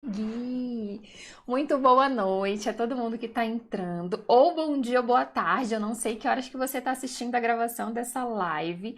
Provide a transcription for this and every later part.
Gui, muito boa noite a todo mundo que está entrando, ou bom dia ou boa tarde, eu não sei que horas que você está assistindo a gravação dessa live.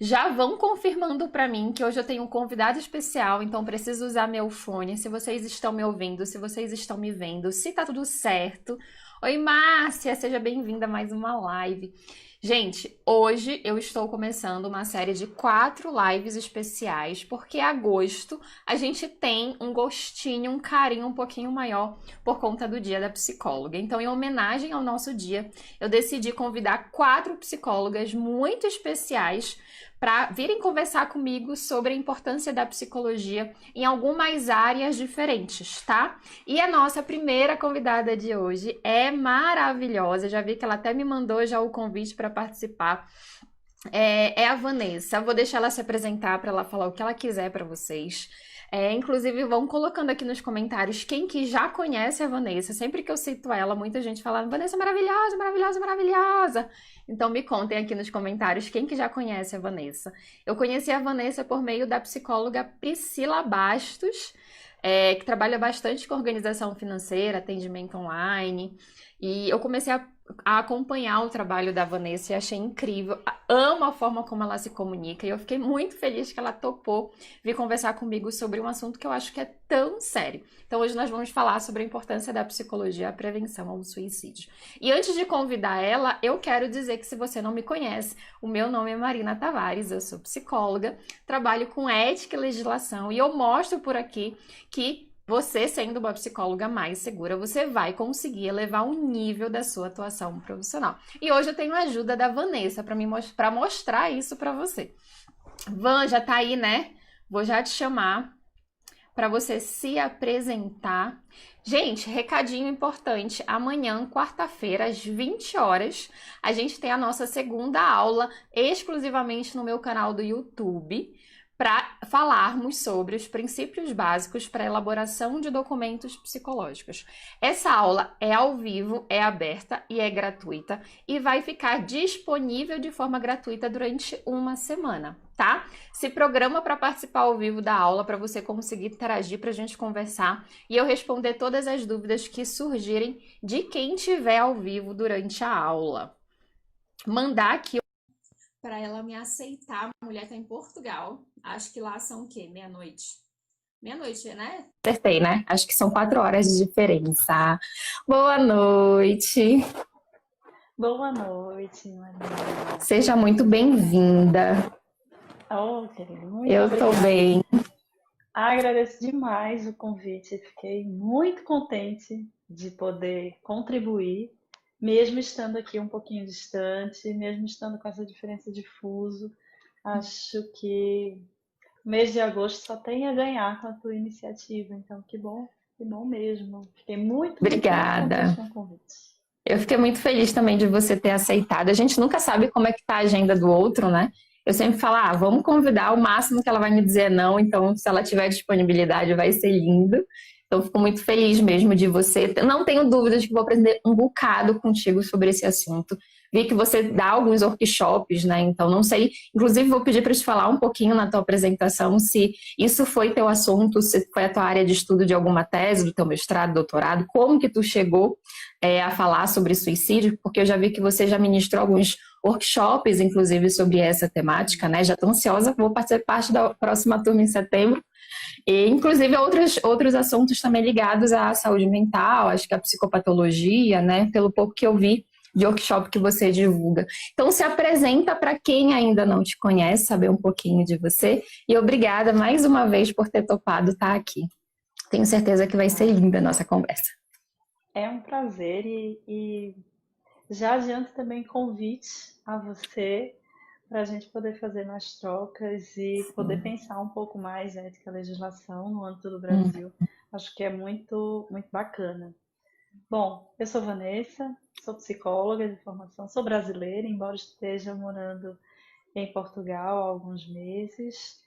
Já vão confirmando para mim que hoje eu tenho um convidado especial, então preciso usar meu fone, se vocês estão me ouvindo, se vocês estão me vendo, se tá tudo certo. Oi, Márcia, seja bem-vinda a mais uma live. Gente, hoje eu estou começando uma série de 4 lives especiais, porque agosto a gente tem um gostinho, um carinho um pouquinho maior por conta do Dia da Psicóloga. Então, em homenagem ao nosso dia, eu decidi convidar 4 psicólogas muito especiais para virem conversar comigo sobre a importância da psicologia em algumas áreas diferentes, tá? E a nossa primeira convidada de hoje é maravilhosa. Já vi que ela até me mandou já o convite para participar. É a Vanessa. Vou deixar ela se apresentar para ela falar o que ela quiser para vocês. Inclusive, vão colocando aqui nos comentários quem que já conhece a Vanessa. Sempre que eu cito ela, muita gente fala Vanessa maravilhosa, maravilhosa, maravilhosa. Então me contem aqui nos comentários quem que já conhece a Vanessa. Eu conheci a Vanessa por meio da psicóloga Priscila Bastos, que trabalha bastante com organização financeira, atendimento online. E eu comecei a acompanhar o trabalho da Vanessa e achei incrível. Amo a forma como ela se comunica e eu fiquei muito feliz que ela topou vir conversar comigo sobre um assunto que eu acho que é tão sério. Então hoje nós vamos falar sobre a importância da psicologia à prevenção ao suicídio. E antes de convidar ela, eu quero dizer que se você não me conhece, o meu nome é Marina Tavares, eu sou psicóloga, trabalho com ética e legislação e eu mostro por aqui que você, sendo uma psicóloga mais segura, você vai conseguir elevar o nível da sua atuação profissional. E hoje eu tenho a ajuda da Vanessa para mostrar isso para você. Van, já tá aí, né? Vou já te chamar para você se apresentar. Gente, recadinho importante. Amanhã, quarta-feira, às 20 horas, a gente tem a nossa segunda aula exclusivamente no meu canal do YouTube para falarmos sobre os princípios básicos para a elaboração de documentos psicológicos. Essa aula é ao vivo, é aberta e é gratuita e vai ficar disponível de forma gratuita durante uma semana, tá? Se programa para participar ao vivo da aula para você conseguir interagir, para a gente conversar e eu responder todas as dúvidas que surgirem de quem estiver ao vivo durante a aula. Mandar aqui para ela me aceitar. A mulher está em Portugal. Acho que lá são o quê? Meia-noite. Meia-noite, né? Acertei, né? Acho que são 4 horas de diferença. Boa noite. Boa noite, Maria. Seja muito bem-vinda. Oh, querido, muito Eu tô obrigada. bem. Agradeço demais o convite. Fiquei muito contente de poder contribuir, mesmo estando aqui um pouquinho distante, mesmo estando com essa diferença de fuso. Acho que o mês de agosto só tem a ganhar com a tua iniciativa. Então, que bom mesmo. Fiquei muito, muito, muito contente Obrigada. com o convite. Eu fiquei muito feliz também de você ter aceitado. A gente nunca sabe como é que tá a agenda do outro, né? Eu sempre falo, vamos convidar, o máximo que ela vai me dizer não, então se ela tiver disponibilidade vai ser lindo. Então fico muito feliz mesmo de você. Não tenho dúvidas que vou aprender um bocado contigo sobre esse assunto. Vi que você dá alguns workshops, né? Então não sei, inclusive vou pedir para te falar um pouquinho na tua apresentação se isso foi teu assunto, se foi a tua área de estudo de alguma tese, do teu mestrado, doutorado, como que tu chegou a falar sobre suicídio, porque eu já vi que você já ministrou alguns workshops, inclusive, sobre essa temática, né? Já estou ansiosa, vou fazer parte da próxima turma em setembro. E, inclusive, outros assuntos também ligados à saúde mental, acho que a psicopatologia, né? Pelo pouco que eu vi de workshop que você divulga. Então, se apresenta para quem ainda não te conhece, saber um pouquinho de você. E obrigada mais uma vez por ter topado estar aqui. Tenho certeza que vai ser linda a nossa conversa. É um prazer e já adianto também convite a você para a gente poder fazer mais trocas e poder pensar um pouco mais a ética e a legislação no âmbito do Brasil. Acho que é muito, muito bacana. Bom, eu sou Vanessa, sou psicóloga de formação, sou brasileira, embora esteja morando em Portugal há alguns meses.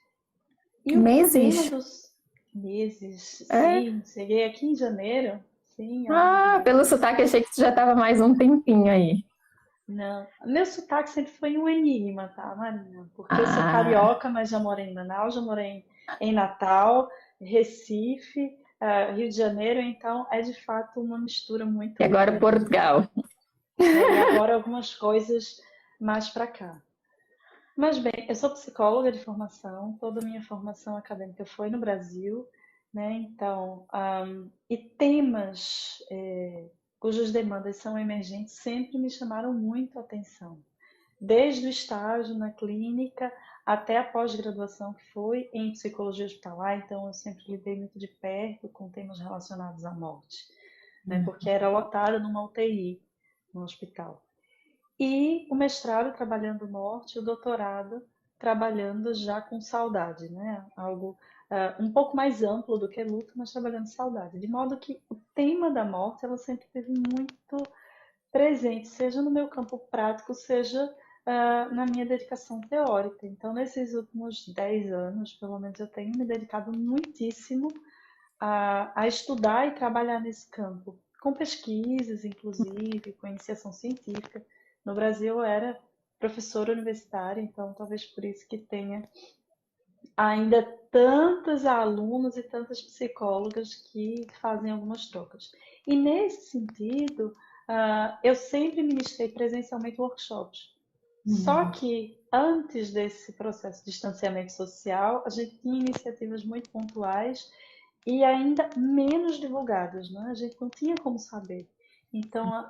E o tema Meses? dos meses, É? sim, cheguei aqui em janeiro, sim, há um Pelo mês. sotaque achei que tu já estava mais um tempinho aí. Não, meu sotaque sempre foi um enigma, tá, Marina? Porque eu sou Ah, carioca, mas já morei em Manaus, já morei em Natal, Recife. Rio de Janeiro, então é de fato uma mistura E muito agora única das duas. Portugal. E agora algumas coisas mais para cá. Mas bem, eu sou psicóloga de formação, toda a minha formação acadêmica foi no Brasil, né? Então, e temas cujas demandas são emergentes sempre me chamaram muito a atenção. Desde o estágio na clínica até a pós-graduação que foi em psicologia hospitalar, então eu sempre lidei muito de perto com temas relacionados à morte, né? Porque era lotada numa UTI, no hospital. E o mestrado trabalhando morte, o doutorado trabalhando já com saudade, né? Algo um pouco mais amplo do que luto, mas trabalhando saudade. De modo que o tema da morte, ela sempre teve muito presente, seja no meu campo prático, seja na minha dedicação teórica. Então, nesses últimos 10 anos, pelo menos, eu tenho me dedicado muitíssimo a estudar e trabalhar nesse campo, com pesquisas, inclusive, com iniciação científica. No Brasil, eu era professora universitária, então talvez por isso que tenha ainda tantos alunos e tantas psicólogas que fazem algumas trocas. E nesse sentido, eu sempre ministrei presencialmente workshops. Só que antes desse processo de distanciamento social, a gente tinha iniciativas muito pontuais e ainda menos divulgadas, né? A gente não tinha como saber. Então,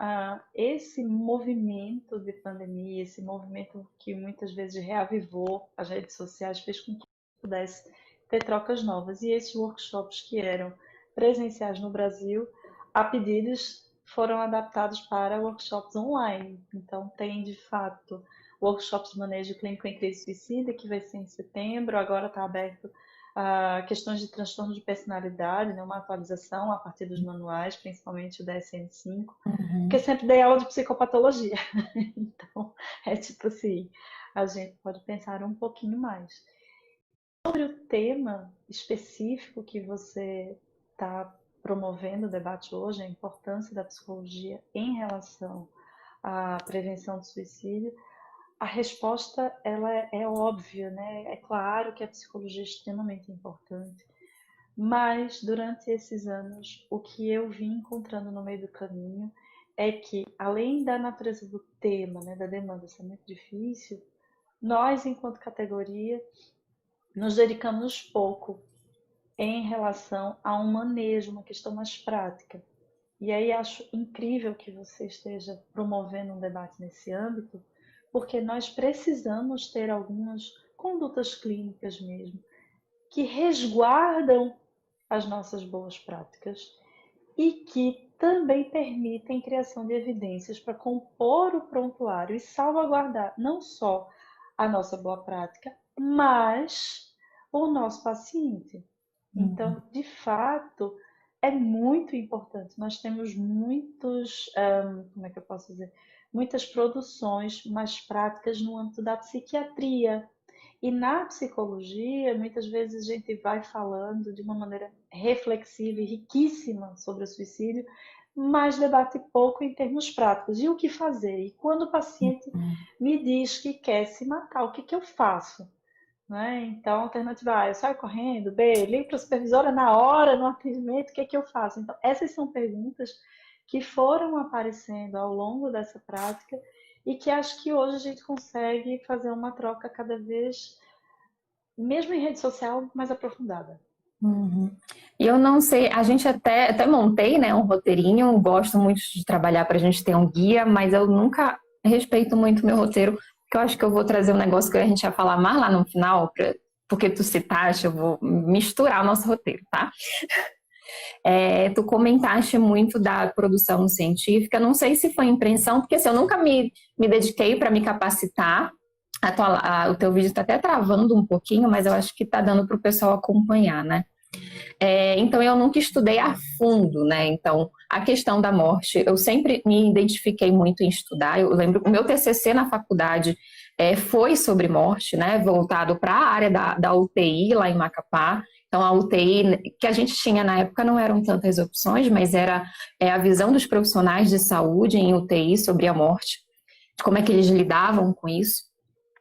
esse movimento de pandemia, esse movimento que muitas vezes reavivou as redes sociais, fez com que pudesse ter trocas novas. E esses workshops que eram presenciais no Brasil, a pedidos, foram adaptados para workshops online. Então, tem de fato workshops de manejo clínico em crise suicida, que vai ser em setembro, agora está aberto a questões de transtorno de personalidade, né, uma atualização a partir dos manuais, principalmente o DSM-5, porque eu sempre dei aula de psicopatologia, então é tipo assim, a gente pode pensar um pouquinho mais. Sobre o tema específico que você está promovendo o debate hoje, a importância da psicologia em relação à prevenção do suicídio, a resposta ela é óbvia, né? É claro que a psicologia é extremamente importante, mas durante esses anos o que eu vim encontrando no meio do caminho é que, além da natureza do tema, né, da demanda ser muito difícil, nós, enquanto categoria, nos dedicamos pouco em relação a um manejo, uma questão mais prática. E aí acho incrível que você esteja promovendo um debate nesse âmbito, porque nós precisamos ter algumas condutas clínicas mesmo, que resguardam as nossas boas práticas e que também permitem criação de evidências para compor o prontuário e salvaguardar não só a nossa boa prática, mas o nosso paciente. Então, de fato, é muito importante. Nós temos como é que eu posso dizer? Muitas produções mais práticas no âmbito da psiquiatria. E na psicologia, muitas vezes a gente vai falando de uma maneira reflexiva e riquíssima sobre o suicídio, mas debate pouco em termos práticos. E o que fazer? E quando o paciente me diz que quer se matar, o que que eu faço? Né? Então, a alternativa A, eu saio correndo, B, ligo para a supervisora na hora, no atendimento, o que é que eu faço? Então, essas são perguntas que foram aparecendo ao longo dessa prática e que acho que hoje a gente consegue fazer uma troca cada vez, mesmo em rede social, mais aprofundada. E eu não sei, a gente até montei, né, um roteirinho, gosto muito de trabalhar para a gente ter um guia, mas eu nunca respeito muito meu roteiro, porque eu acho que eu vou trazer um negócio que a gente ia falar mais lá no final, porque tu citaste, eu vou misturar o nosso roteiro, tá? Tu comentaste muito da produção científica, não sei se foi impressão, porque assim, eu nunca me dediquei para me capacitar. O teu vídeo está até travando um pouquinho, mas eu acho que está dando para o pessoal acompanhar, né? Então, eu nunca estudei a fundo, né? Então, a questão da morte, eu sempre me identifiquei muito em estudar. Eu lembro que o meu TCC na faculdade foi sobre morte, né? Voltado para a área da UTI lá em Macapá. Então, a UTI que a gente tinha na época não eram tantas opções, mas era a visão dos profissionais de saúde em UTI sobre a morte, de como é que eles lidavam com isso.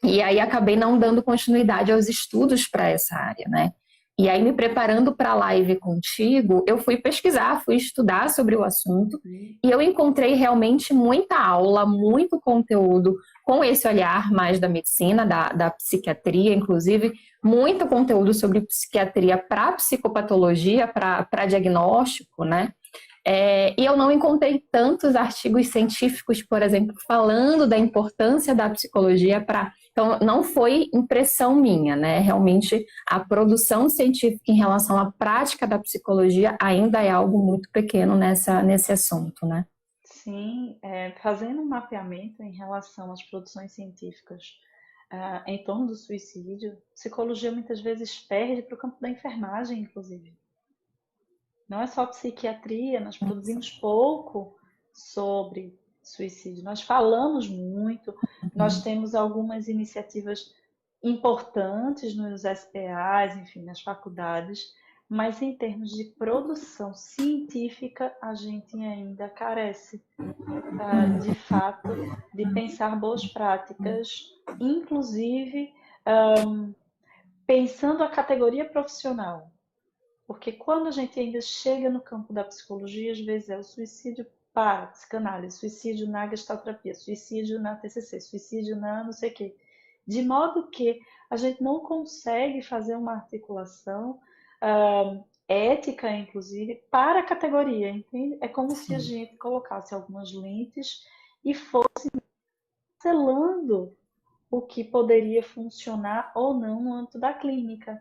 E aí acabei não dando continuidade aos estudos para essa área, né? E aí, me preparando para a live contigo, eu fui pesquisar, fui estudar sobre o assunto e eu encontrei realmente muita aula, muito conteúdo com esse olhar mais da medicina, da psiquiatria, inclusive, muito conteúdo sobre psiquiatria para psicopatologia, para diagnóstico, né? E eu não encontrei tantos artigos científicos, por exemplo, falando da importância da psicologia para. Então, não foi impressão minha, né? Realmente, a produção científica em relação à prática da psicologia ainda é algo muito pequeno nesse assunto, né? Sim, fazendo um mapeamento em relação às produções científicas em torno do suicídio, psicologia muitas vezes perde para o campo da enfermagem, inclusive. Não é só psiquiatria, nós produzimos pouco sobre suicídio. Nós falamos muito, nós temos algumas iniciativas importantes nos SPAs, enfim, nas faculdades, mas em termos de produção científica, a gente ainda carece, de fato, de pensar boas práticas, inclusive pensando a categoria profissional. Porque quando a gente ainda chega no campo da psicologia, às vezes é o suicídio para psicanálise, suicídio na gestalterapia, suicídio na TCC, suicídio na não sei o quê. De modo que a gente não consegue fazer uma articulação ética, inclusive, para a categoria, entende? É como se a gente colocasse algumas lentes e fosse selando o que poderia funcionar ou não no âmbito da clínica.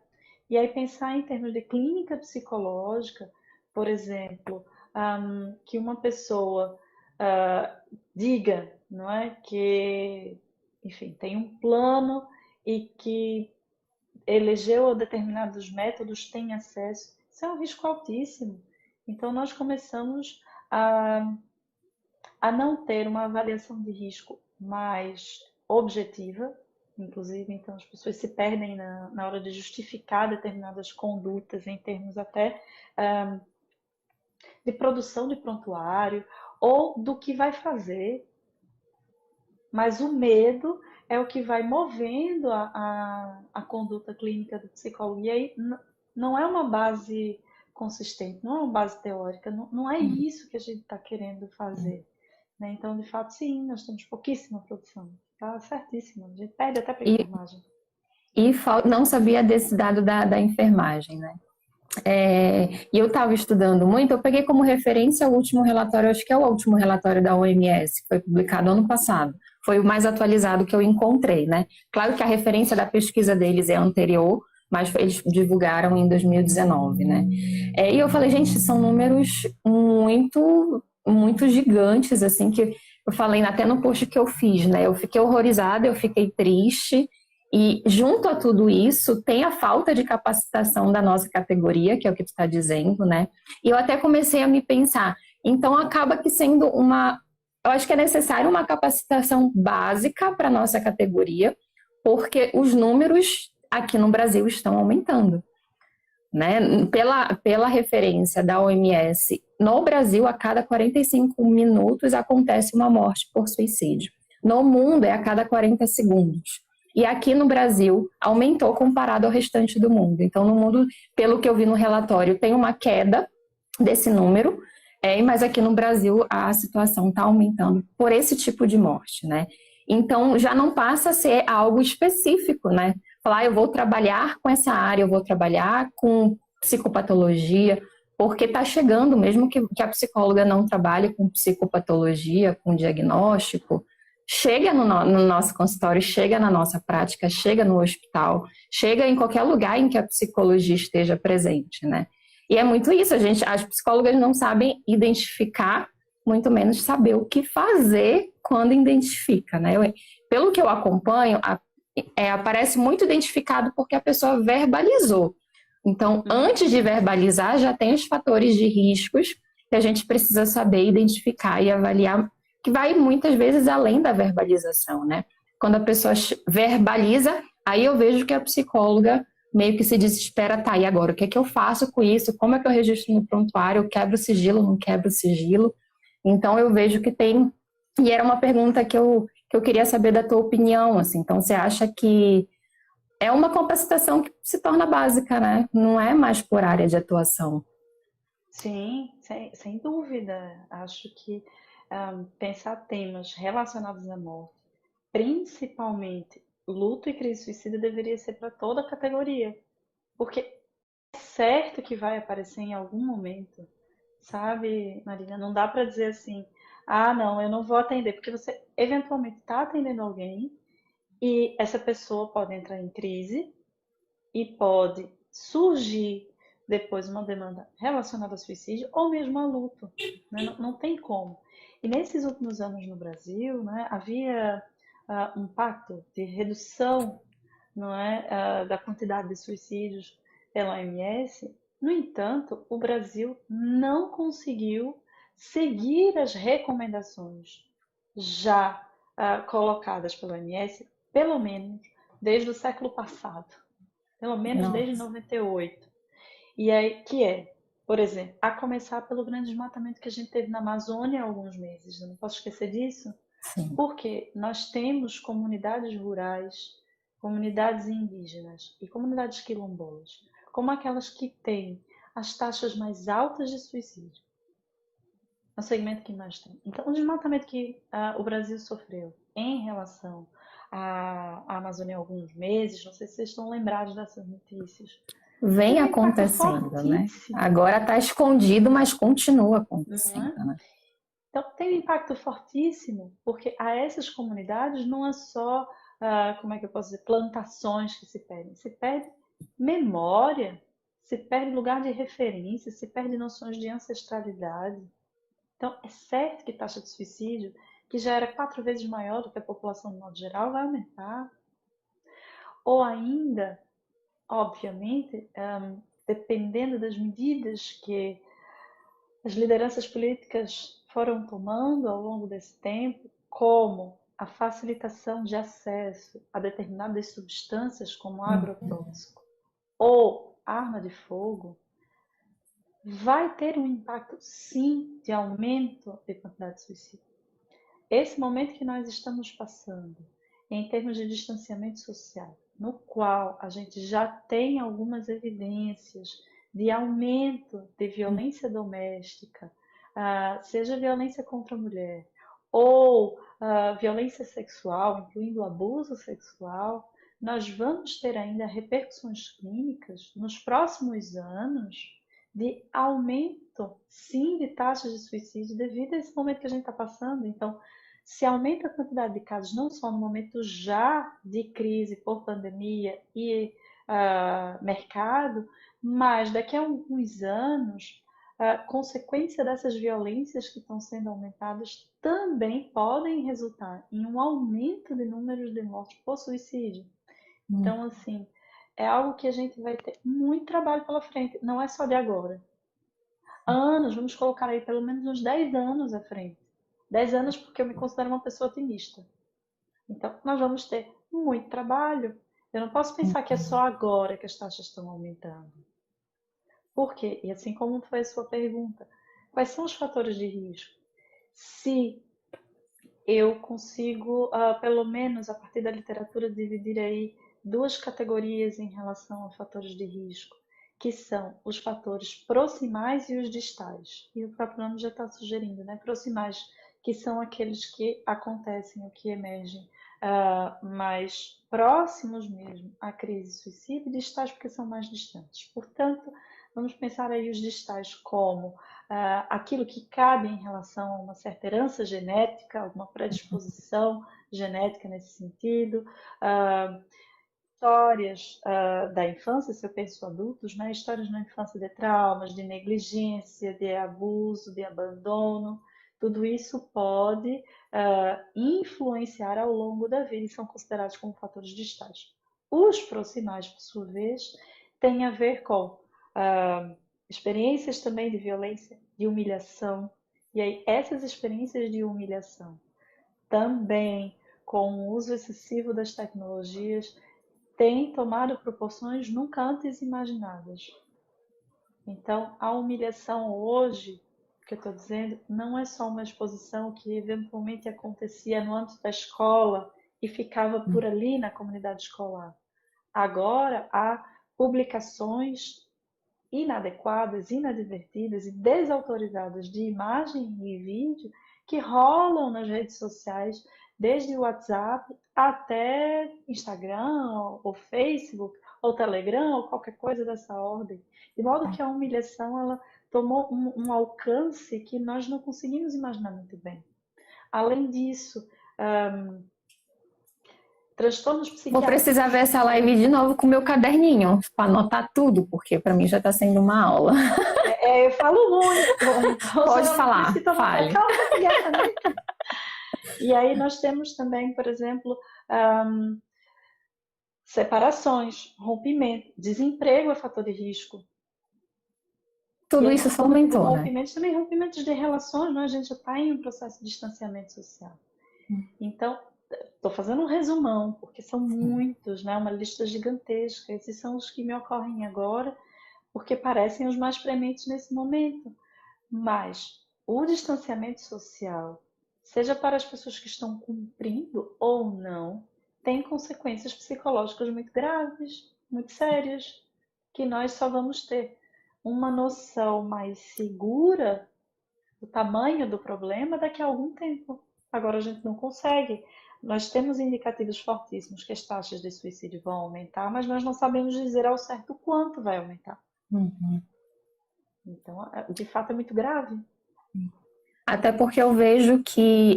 E aí pensar em termos de clínica psicológica, por exemplo, que uma pessoa diga, não é, que, enfim, tem um plano e que elegeu determinados métodos, tem acesso, isso é um risco altíssimo. Então nós começamos a não ter uma avaliação de risco mais objetiva, inclusive, então as pessoas se perdem na hora de justificar determinadas condutas em termos até de produção de prontuário ou do que vai fazer, mas o medo é o que vai movendo a conduta clínica do psicólogo. E aí não é uma base consistente, não é uma base teórica, não é isso que a gente está querendo fazer. Né? Então, de fato, sim, nós temos pouquíssima produção. Tá certíssimo. A gente pede até para a enfermagem. E não sabia desse dado da enfermagem, né? E eu estava estudando muito, eu peguei como referência o último relatório, acho que é o último relatório da OMS, que foi publicado ano passado. Foi o mais atualizado que eu encontrei, né? Claro que a referência da pesquisa deles é anterior, mas eles divulgaram em 2019, né? E eu falei, gente, são números muito, muito gigantes, assim, que eu falei até no post que eu fiz, né? Eu fiquei horrorizada, eu fiquei triste, e junto a tudo isso, tem a falta de capacitação da nossa categoria, que é o que tu está dizendo, né? E eu até comecei a me pensar, então acaba que sendo eu acho que é necessário uma capacitação básica para a nossa categoria, porque os números aqui no Brasil estão aumentando, né? Pela referência da OMS, no Brasil, a cada 45 minutos acontece uma morte por suicídio. No mundo, é a cada 40 segundos. E aqui no Brasil, aumentou comparado ao restante do mundo. Então, no mundo, pelo que eu vi no relatório, tem uma queda desse número, mas aqui no Brasil a situação está aumentando por esse tipo de morte, né? Então, já não passa a ser algo específico, né? Falar, eu vou trabalhar com essa área, eu vou trabalhar com psicopatologia, porque está chegando, mesmo que a psicóloga não trabalhe com psicopatologia, com diagnóstico, chega no nosso consultório, chega na nossa prática, chega no hospital, chega em qualquer lugar em que a psicologia esteja presente, né? E é muito isso, as psicólogas não sabem identificar, muito menos saber o que fazer quando identifica, né? Pelo que eu acompanho, aparece muito identificado porque a pessoa verbalizou. Então, antes de verbalizar, já tem os fatores de riscos que a gente precisa saber identificar e avaliar, que vai muitas vezes além da verbalização, né? Quando a pessoa verbaliza, aí eu vejo que a psicóloga meio que se desespera, tá, e agora? O que é que eu faço com isso? Como é que eu registro no prontuário? Eu quebro o sigilo, não quebro o sigilo? Então, eu vejo que tem... E era uma pergunta que eu queria saber da tua opinião, assim. Então, você acha que É uma capacitação que se torna básica, né? Não é mais por área de atuação. Sim, sem dúvida. Acho que pensar temas relacionados à morte, principalmente luto e crise suicida, deveria ser para toda a categoria. Porque é certo que vai aparecer em algum momento, sabe, Marina? Não dá para dizer assim, ah, não, eu não vou atender, porque você eventualmente está atendendo alguém e essa pessoa pode entrar em crise e pode surgir depois uma demanda relacionada a suicídio ou mesmo a luto, né? Não tem como. E nesses últimos anos no Brasil, né, havia um pacto de redução, não é, da quantidade de suicídios pela OMS. No entanto, o Brasil não conseguiu seguir as recomendações já colocadas pela OMS, pelo menos desde o século passado, pelo menos desde Nossa, 98. E aí, que é, por exemplo, a começar pelo grande desmatamento que a gente teve na Amazônia há alguns meses, eu não posso esquecer disso, sim. porque nós temos comunidades rurais, comunidades indígenas e comunidades quilombolas, como aquelas que têm as taxas mais altas de suicídio. É o segmento que mais tem. Então, o desmatamento que o Brasil sofreu em relação à Amazônia há alguns meses, não sei se vocês estão lembrados dessas notícias, Vem teve um impacto acontecendo, né? fortíssimo, Agora está escondido, mas continua não acontecendo, é? né? Então, tem um impacto fortíssimo, porque a essas comunidades não é só, como é que eu posso dizer, plantações que se perde memória, se perde lugar de referência, se perde noções de ancestralidade. Então, é certo que a taxa de suicídio, que já era 4 vezes maior do que a população no modo geral, vai aumentar. Ou ainda, obviamente, dependendo das medidas que as lideranças políticas foram tomando ao longo desse tempo, como a facilitação de acesso a determinadas substâncias, como agrotóxico ou arma de fogo, vai ter um impacto, sim, de aumento de quantidade de suicídio. Esse momento que nós estamos passando, em termos de distanciamento social, no qual a gente já tem algumas evidências de aumento de violência doméstica, seja violência contra a mulher ou violência sexual, incluindo abuso sexual, nós vamos ter ainda repercussões clínicas nos próximos anos de aumento, sim, de taxas de suicídio devido a esse momento que a gente está passando. Então, se aumenta a quantidade de casos, não só no momento já de crise por pandemia e mercado, mas daqui a alguns anos, a consequência dessas violências que estão sendo aumentadas também podem resultar em um aumento de números de mortes por suicídio. Então, assim, é algo que a gente vai ter muito trabalho pela frente, não é só de agora. Anos, vamos colocar aí pelo menos uns 10 anos à frente. 10 anos porque eu me considero uma pessoa otimista. Então, nós vamos ter muito trabalho. Eu não posso pensar que é só agora que as taxas estão aumentando. Por quê? E assim como foi a sua pergunta, quais são os fatores de risco? Se eu consigo, pelo menos a partir da literatura, dividir aí duas categorias em relação a fatores de risco, que são os fatores proximais e os distais. E o próprio nome já está sugerindo, né? Proximais, que são aqueles que acontecem ou que emergem mais próximos mesmo à crise suicida, e distais porque são mais distantes. Portanto, vamos pensar aí os distais como aquilo que cabe em relação a uma certa herança genética, alguma predisposição genética nesse sentido, histórias da infância, se eu penso adultos, né? Histórias na infância de traumas, de negligência, de abuso, de abandono, tudo isso pode influenciar ao longo da vida e são considerados como fatores distais. Os proximais, por sua vez, têm a ver com experiências também de violência, de humilhação, e aí essas experiências de humilhação também com o uso excessivo das tecnologias têm tomado proporções nunca antes imaginadas. Então, a humilhação hoje, que eu estou dizendo, não é só uma exposição que eventualmente acontecia no âmbito da escola e ficava por ali na comunidade escolar. agora há publicações inadequadas, inadvertidas e desautorizadas de imagem e vídeo que rolam nas redes sociais, desde o WhatsApp até Instagram, ou Facebook, ou Telegram, ou qualquer coisa dessa ordem. De modo que a humilhação ela tomou um alcance que nós não conseguimos imaginar muito bem. Além disso, transtornos Vou psiquiátricos. precisar ver essa live de novo com o meu caderninho, para anotar tudo, porque para mim já está sendo uma aula. Eu falo muito. Pode falar, fale. E aí nós temos também, por exemplo, separações, rompimento, desemprego é fator de risco. Tudo isso aumentou, né? Rompimentos também, rompimentos de relações, né? A gente já está em um processo de distanciamento social. Então, estou fazendo um resumão, porque são muitos, né? Uma lista gigantesca. Esses são os que me ocorrem agora, porque parecem os mais prementes nesse momento. Mas o distanciamento social, seja para as pessoas que estão cumprindo ou não, tem consequências psicológicas muito graves, muito sérias, que nós só vamos ter uma noção mais segura do tamanho do problema daqui a algum tempo. Agora a gente não consegue. Nós temos indicativos fortíssimos que as taxas de suicídio vão aumentar, mas nós não sabemos dizer ao certo quanto vai aumentar. Então, de fato, é muito grave. Até porque eu vejo que,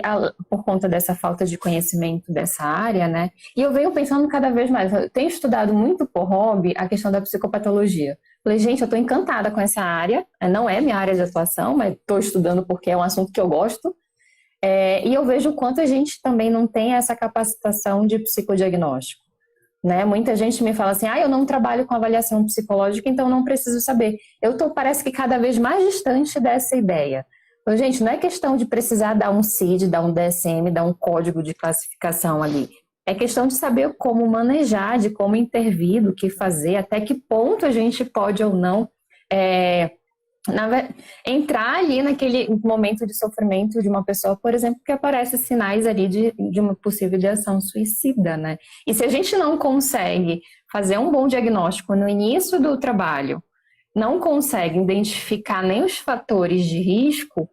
por conta dessa falta de conhecimento dessa área, né? E eu venho pensando cada vez mais. Eu tenho estudado muito por hobby a questão da psicopatologia. Falei, gente, eu estou encantada com essa área. Não é minha área de atuação, mas estou estudando porque é um assunto que eu gosto. E eu vejo o quanto a gente também não tem essa capacitação de psicodiagnóstico. Né? Muita gente me fala assim, eu não trabalho com avaliação psicológica, então não preciso saber. Eu estou, parece que cada vez mais distante dessa ideia. Então, gente, não é questão de precisar dar um CID, dar um DSM, dar um código de classificação ali. É questão de saber como manejar, de como intervir, do que fazer, até que ponto a gente pode ou não entrar ali naquele momento de sofrimento de uma pessoa, por exemplo, que aparece sinais ali de uma possível ideação suicida, né? E se a gente não consegue fazer um bom diagnóstico no início do trabalho, não consegue identificar nem os fatores de risco,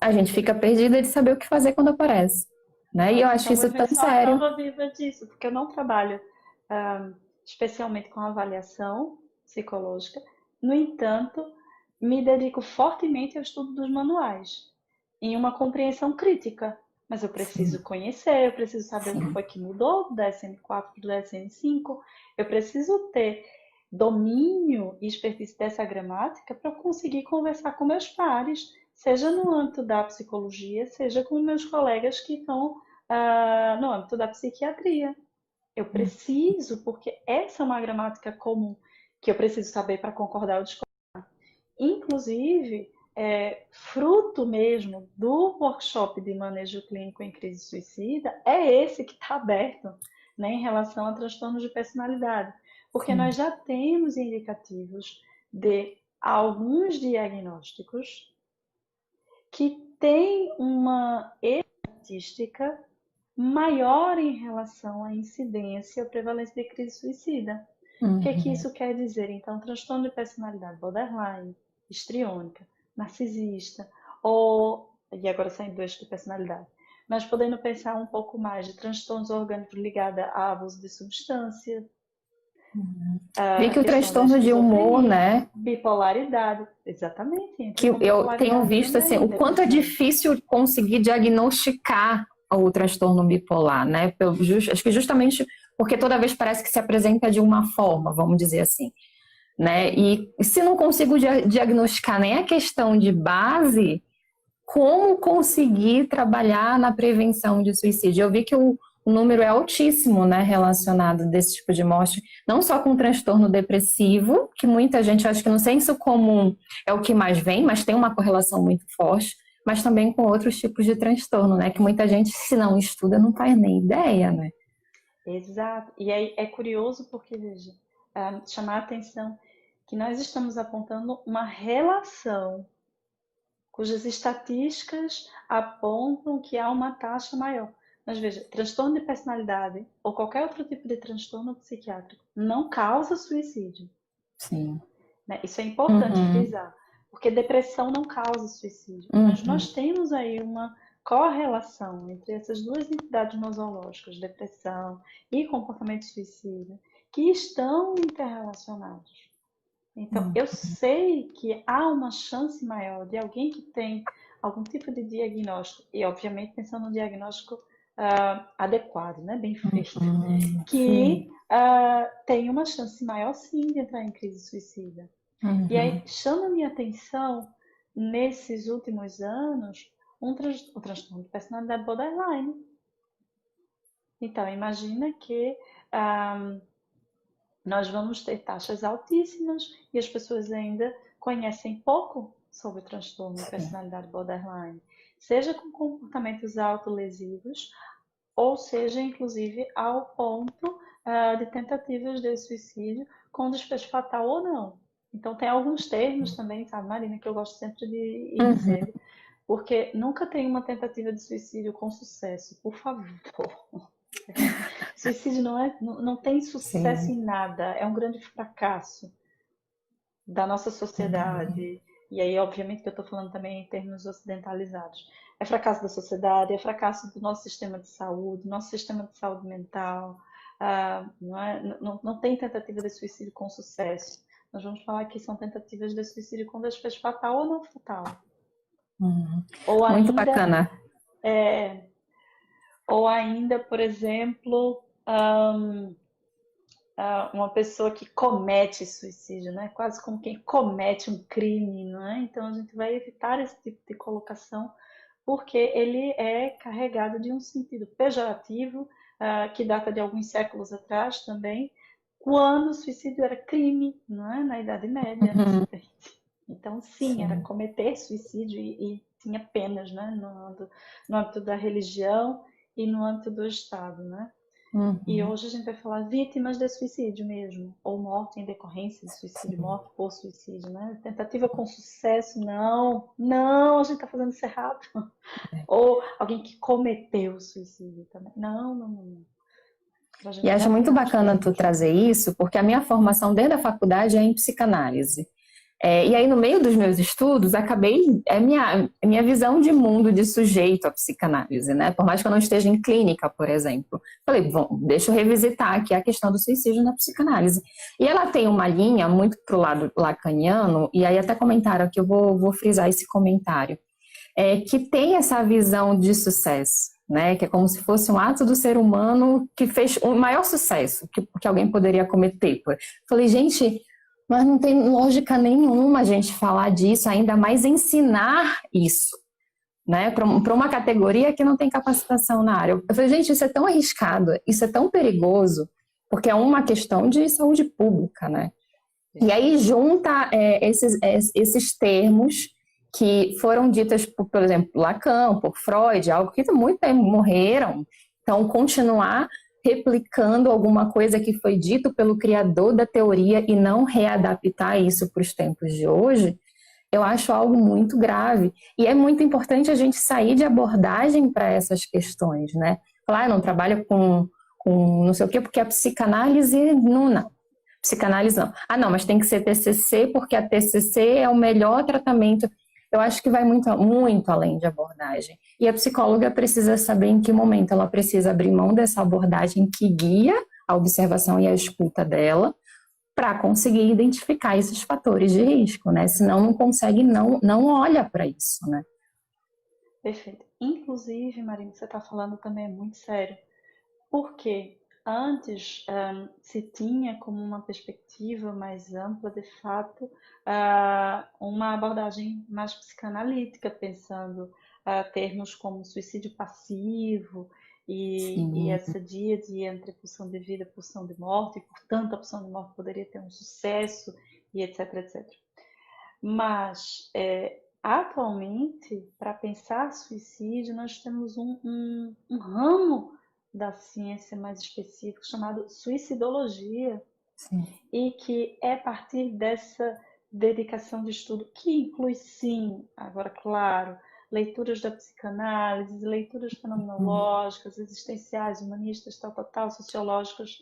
a gente fica perdida de saber o que fazer quando aparece, né? E eu acho isso tão sério. Eu sou a prova viva disso, porque eu não trabalho especialmente com avaliação psicológica. No entanto, me dedico fortemente ao estudo dos manuais, em uma compreensão crítica. Mas eu preciso conhecer, eu preciso saber o que foi que mudou do DSM-4 para o DSM-5, eu preciso ter domínio e expertise dessa gramática para conseguir conversar com meus pares, seja no âmbito da psicologia, seja com meus colegas que estão no âmbito da psiquiatria. Eu preciso, porque essa é uma gramática comum que eu preciso saber para concordar ou discordar. Inclusive, fruto mesmo do workshop de manejo clínico em crise suicida, é esse que está aberto, né, em relação a transtornos de personalidade. Porque nós já temos indicativos de alguns diagnósticos que têm uma estatística maior em relação à incidência ou prevalência de crise suicida. O que isso quer dizer? Então, transtorno de personalidade borderline, histriônica, narcisista, e agora saindo do eixo de personalidade, mas podendo pensar um pouco mais de transtornos orgânicos ligados a abuso de substância. Vi que o transtorno de humor, né? Bipolaridade, exatamente. Que eu tenho visto assim, o quanto é difícil conseguir diagnosticar o transtorno bipolar, né? Acho que justamente porque toda vez parece que se apresenta de uma forma, vamos dizer assim, né? E se não consigo diagnosticar nem a questão de base, como conseguir trabalhar na prevenção de suicídio? Eu vi que o número é altíssimo, né, relacionado desse tipo de morte, não só com transtorno depressivo, que muita gente acha que no senso comum é o que mais vem, mas tem uma correlação muito forte, mas também com outros tipos de transtorno, né, que muita gente, se não estuda, não faz nem ideia, né? Exato. E aí é curioso porque, veja, chamar a atenção que nós estamos apontando uma relação cujas estatísticas apontam que há uma taxa maior. Mas veja, transtorno de personalidade ou qualquer outro tipo de transtorno psiquiátrico não causa suicídio, Sim. né? Isso é importante Uhum. frisar, porque depressão não causa suicídio. Mas Uhum. nós temos aí uma correlação entre essas duas entidades nosológicas, depressão e comportamento suicida, que estão interrelacionados. Então, Uhum. eu sei que há uma chance maior de alguém que tem algum tipo de diagnóstico, e obviamente pensando no diagnóstico adequado, né, bem feito, Uhum. Sim. que tem uma chance maior sim de entrar em crise suicida. E aí Uhum. chama a minha atenção, nesses últimos anos, o transtorno de personalidade borderline. Então, imagina que ah, nós vamos ter taxas altíssimas e as pessoas ainda conhecem pouco sobre o transtorno de Sim. personalidade borderline, seja com comportamentos autolesivos, ou seja, inclusive, ao ponto de tentativas de suicídio com desfecho fatal ou não. Então, tem alguns termos também, sabe, Marina, que eu gosto sempre de ir Uhum. dizendo, porque nunca tem uma tentativa de suicídio com sucesso, por favor. Suicídio não tem sucesso Sim. em nada, é um grande fracasso da nossa Uhum. sociedade. E aí, obviamente, que eu estou falando também em termos ocidentalizados. É fracasso da sociedade, é fracasso do nosso sistema de saúde, nosso sistema de saúde mental. Não tem tentativa de suicídio com sucesso. Nós vamos falar que são tentativas de suicídio com desfecho fatal ou não fatal. Uhum. Ou Muito ainda, bacana. é, ou ainda, por exemplo, uma pessoa que comete suicídio, né? Quase como quem comete um crime, não é? Então a gente vai evitar esse tipo de colocação porque ele é carregado de um sentido pejorativo que data de alguns séculos atrás também, quando o suicídio era crime, não é? Na Idade Média, no Uhum. Ocidente. Então sim, era Sim. cometer suicídio e tinha penas, né? No âmbito da religião e no âmbito do Estado, né? E Uhum. hoje a gente vai falar vítimas de suicídio mesmo, ou morte em decorrência de suicídio, Sim. morte por suicídio, né? Tentativa com sucesso, não, não, a gente tá fazendo isso errado. Ou alguém que cometeu suicídio também. Não, não, não, não. Pra E gente acho muito mapear as bacana tu pessoas. trazer isso, porque a minha formação desde a faculdade é em psicanálise. E aí, no meio dos meus estudos, acabei. Minha visão de mundo de sujeito à psicanálise, né? Por mais que eu não esteja em clínica, por exemplo. Falei, bom, deixa eu revisitar aqui a questão do suicídio na psicanálise. E ela tem uma linha muito pro lado lacaniano, e aí até comentaram aqui, eu vou frisar esse comentário, que tem essa visão de sucesso. Né, que é como se fosse um ato do ser humano que fez o maior sucesso que alguém poderia cometer. Falei, gente, mas não tem lógica nenhuma a gente falar disso, ainda mais ensinar isso, né? Para uma categoria que não tem capacitação na área. Eu falei, gente, isso é tão arriscado, isso é tão perigoso, porque é uma questão de saúde pública, né? E aí Perfeito. junta esses termos que foram ditas por exemplo, Lacan, por Freud, algo que muito tempo morreram. Então, continuar replicando alguma coisa que foi dito pelo criador da teoria e não readaptar isso para os tempos de hoje, eu acho algo muito grave. E é muito importante a gente sair de abordagem para essas questões, né? Claro, não trabalha com não sei o quê, porque a psicanálise não. Psicanálise não. Ah, não, mas tem que ser TCC, porque a TCC é o melhor tratamento. Eu acho que vai muito, muito além de abordagem. E a psicóloga precisa saber em que momento ela precisa abrir mão dessa abordagem que guia a observação e a escuta dela, para conseguir identificar esses fatores de risco, né? Senão não consegue, não olha para isso, né? Perfeito. Inclusive, Marina, o que você está falando também é muito sério. Porque antes se tinha como uma perspectiva mais ampla, de fato, uma abordagem mais psicanalítica, pensando termos como suicídio passivo e Sim. essa díade entre pulsão de vida e pulsão de morte, e portanto a pulsão de morte poderia ter um sucesso e etc, etc. Mas atualmente, para pensar suicídio, nós temos um ramo da ciência mais específico chamado suicidologia Sim. e que é a partir dessa dedicação de estudo que inclui sim, agora claro, leituras da psicanálise, leituras fenomenológicas, existenciais, humanistas, tal, tal, tal, sociológicas,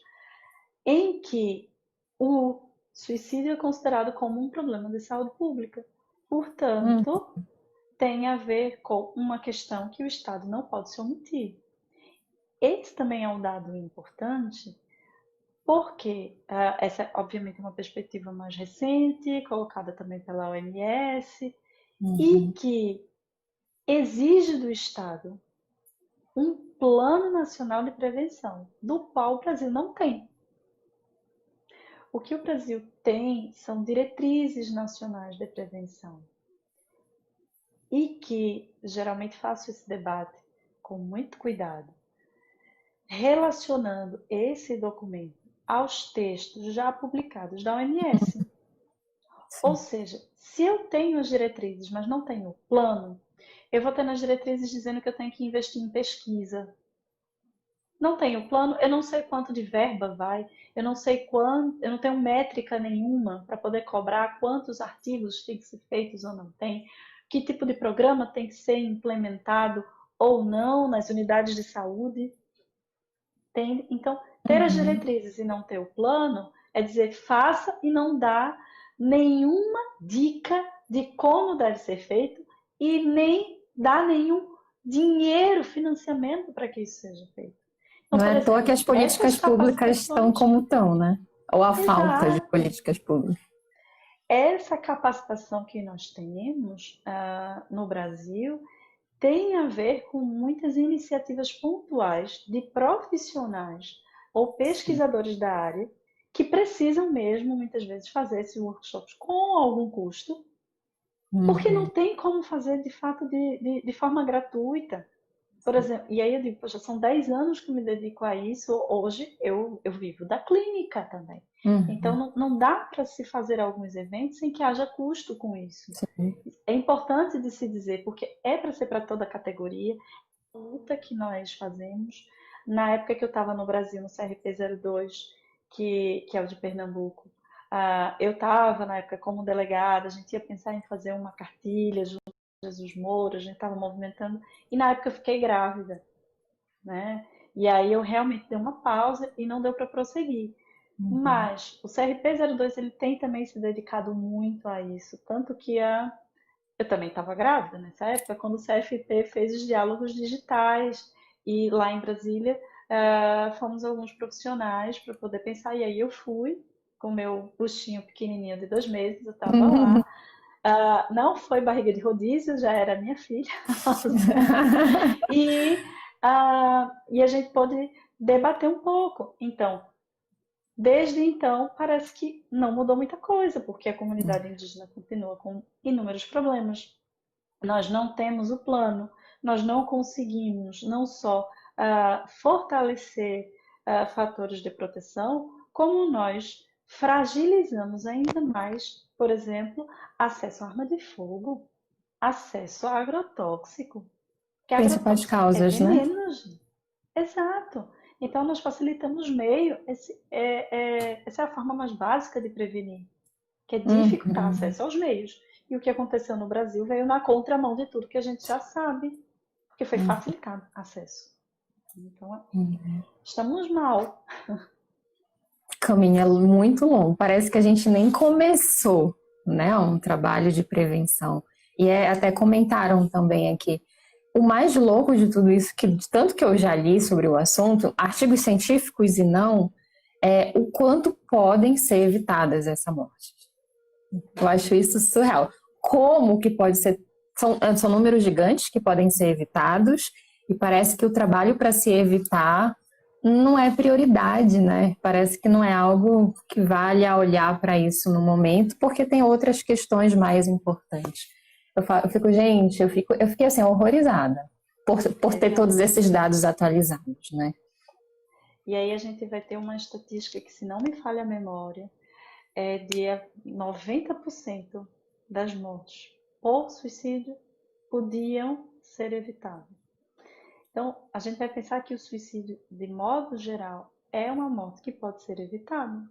em que o suicídio é considerado como um problema de saúde pública. Hum, Portanto, tem a ver com uma questão que o Estado não pode se omitir. Esse também é um dado importante, porque essa, obviamente, é uma perspectiva mais recente, colocada também pela OMS, e uhum. que exige do Estado um plano nacional de prevenção, do qual o Brasil não tem. O que o Brasil tem são diretrizes nacionais de prevenção e que geralmente faço esse debate com muito cuidado, relacionando esse documento aos textos já publicados da OMS. Ou Sim. seja, se eu tenho as diretrizes, mas não tenho o plano, eu vou ter nas diretrizes dizendo que eu tenho que investir em pesquisa. Não tenho plano, eu não sei quanto de verba vai, eu não sei quanto, eu não tenho métrica nenhuma para poder cobrar quantos artigos têm que ser feitos ou não tem, que tipo de programa tem que ser implementado ou não nas unidades de saúde. Entende? Então, ter as Uhum. diretrizes e não ter o plano é dizer faça e não dá nenhuma dica de como deve ser feito e nem dá nenhum dinheiro, financiamento para que isso seja feito. Então, Não é por à toa que exemplo, as essas políticas públicas estão capacitações, como estão, né? Ou a falta de exato, políticas públicas. essa capacitação que nós temos no Brasil tem a ver com muitas iniciativas pontuais de profissionais ou Sim. pesquisadores da área que precisam mesmo, muitas vezes, fazer esses workshops com algum custo, porque não Uhum. tem como fazer de fato de forma gratuita. Por exemplo, e aí eu digo, poxa, são 10 anos que eu me dedico a isso, hoje eu vivo da clínica também. Então Uhum. não dá para se fazer alguns eventos sem que haja custo com isso. Sim. É importante de se dizer, porque é para ser para toda a categoria, a luta que nós fazemos. Na época que eu estava no Brasil, no CRP 02, que é o de Pernambuco, eu estava na época como delegada, a gente ia pensar em fazer uma cartilha junto com Jesus Moura, a gente estava movimentando, e na época eu fiquei grávida, né? E aí eu realmente dei uma pausa e não deu para prosseguir. Uhum. Mas o CRP 02 ele tem também se dedicado muito a isso, tanto que eu também estava grávida nessa época, quando o CFP fez os diálogos digitais e lá em Brasília fomos alguns profissionais para poder pensar. E aí eu fui com meu buchinho pequenininho de 2 meses, eu estava lá. Não foi barriga de rodízio, já era minha filha. E, e a gente pôde debater um pouco. Então, desde então, parece que não mudou muita coisa, porque a comunidade indígena continua com inúmeros problemas. Nós não temos o plano, nós não conseguimos não só fortalecer fatores de proteção, como nós fragilizamos ainda mais, por exemplo, acesso à arma de fogo, acesso a agrotóxico, que Principais agrotóxico é causas, né? veneno, gente. Exato. Então nós facilitamos meio, essa é a forma mais básica de prevenir, que é dificultar Uhum. acesso aos meios. E o que aconteceu no Brasil veio na contramão de tudo que a gente já sabe, porque foi facilitado acesso. Então, Uhum. estamos mal. Caminho é muito longo. Parece que a gente nem começou, né, um trabalho de prevenção. E até comentaram também aqui. O mais louco de tudo isso, que de tanto que eu já li sobre o assunto, artigos científicos e não, é o quanto podem ser evitadas essa morte. Eu acho isso surreal. Como que pode ser? São números gigantes que podem ser evitados, e parece que o trabalho para se evitar não é prioridade, né? Parece que não é algo que vale a olhar para isso no momento, porque tem outras questões mais importantes. Eu fico, gente, eu fiquei assim, horrorizada por ter todos Exato. esses dados atualizados, né? E aí a gente vai ter uma estatística que, se não me falha a memória, é de 90% das mortes por suicídio podiam ser evitadas. Então, a gente vai pensar que o suicídio, de modo geral, é uma morte que pode ser evitada.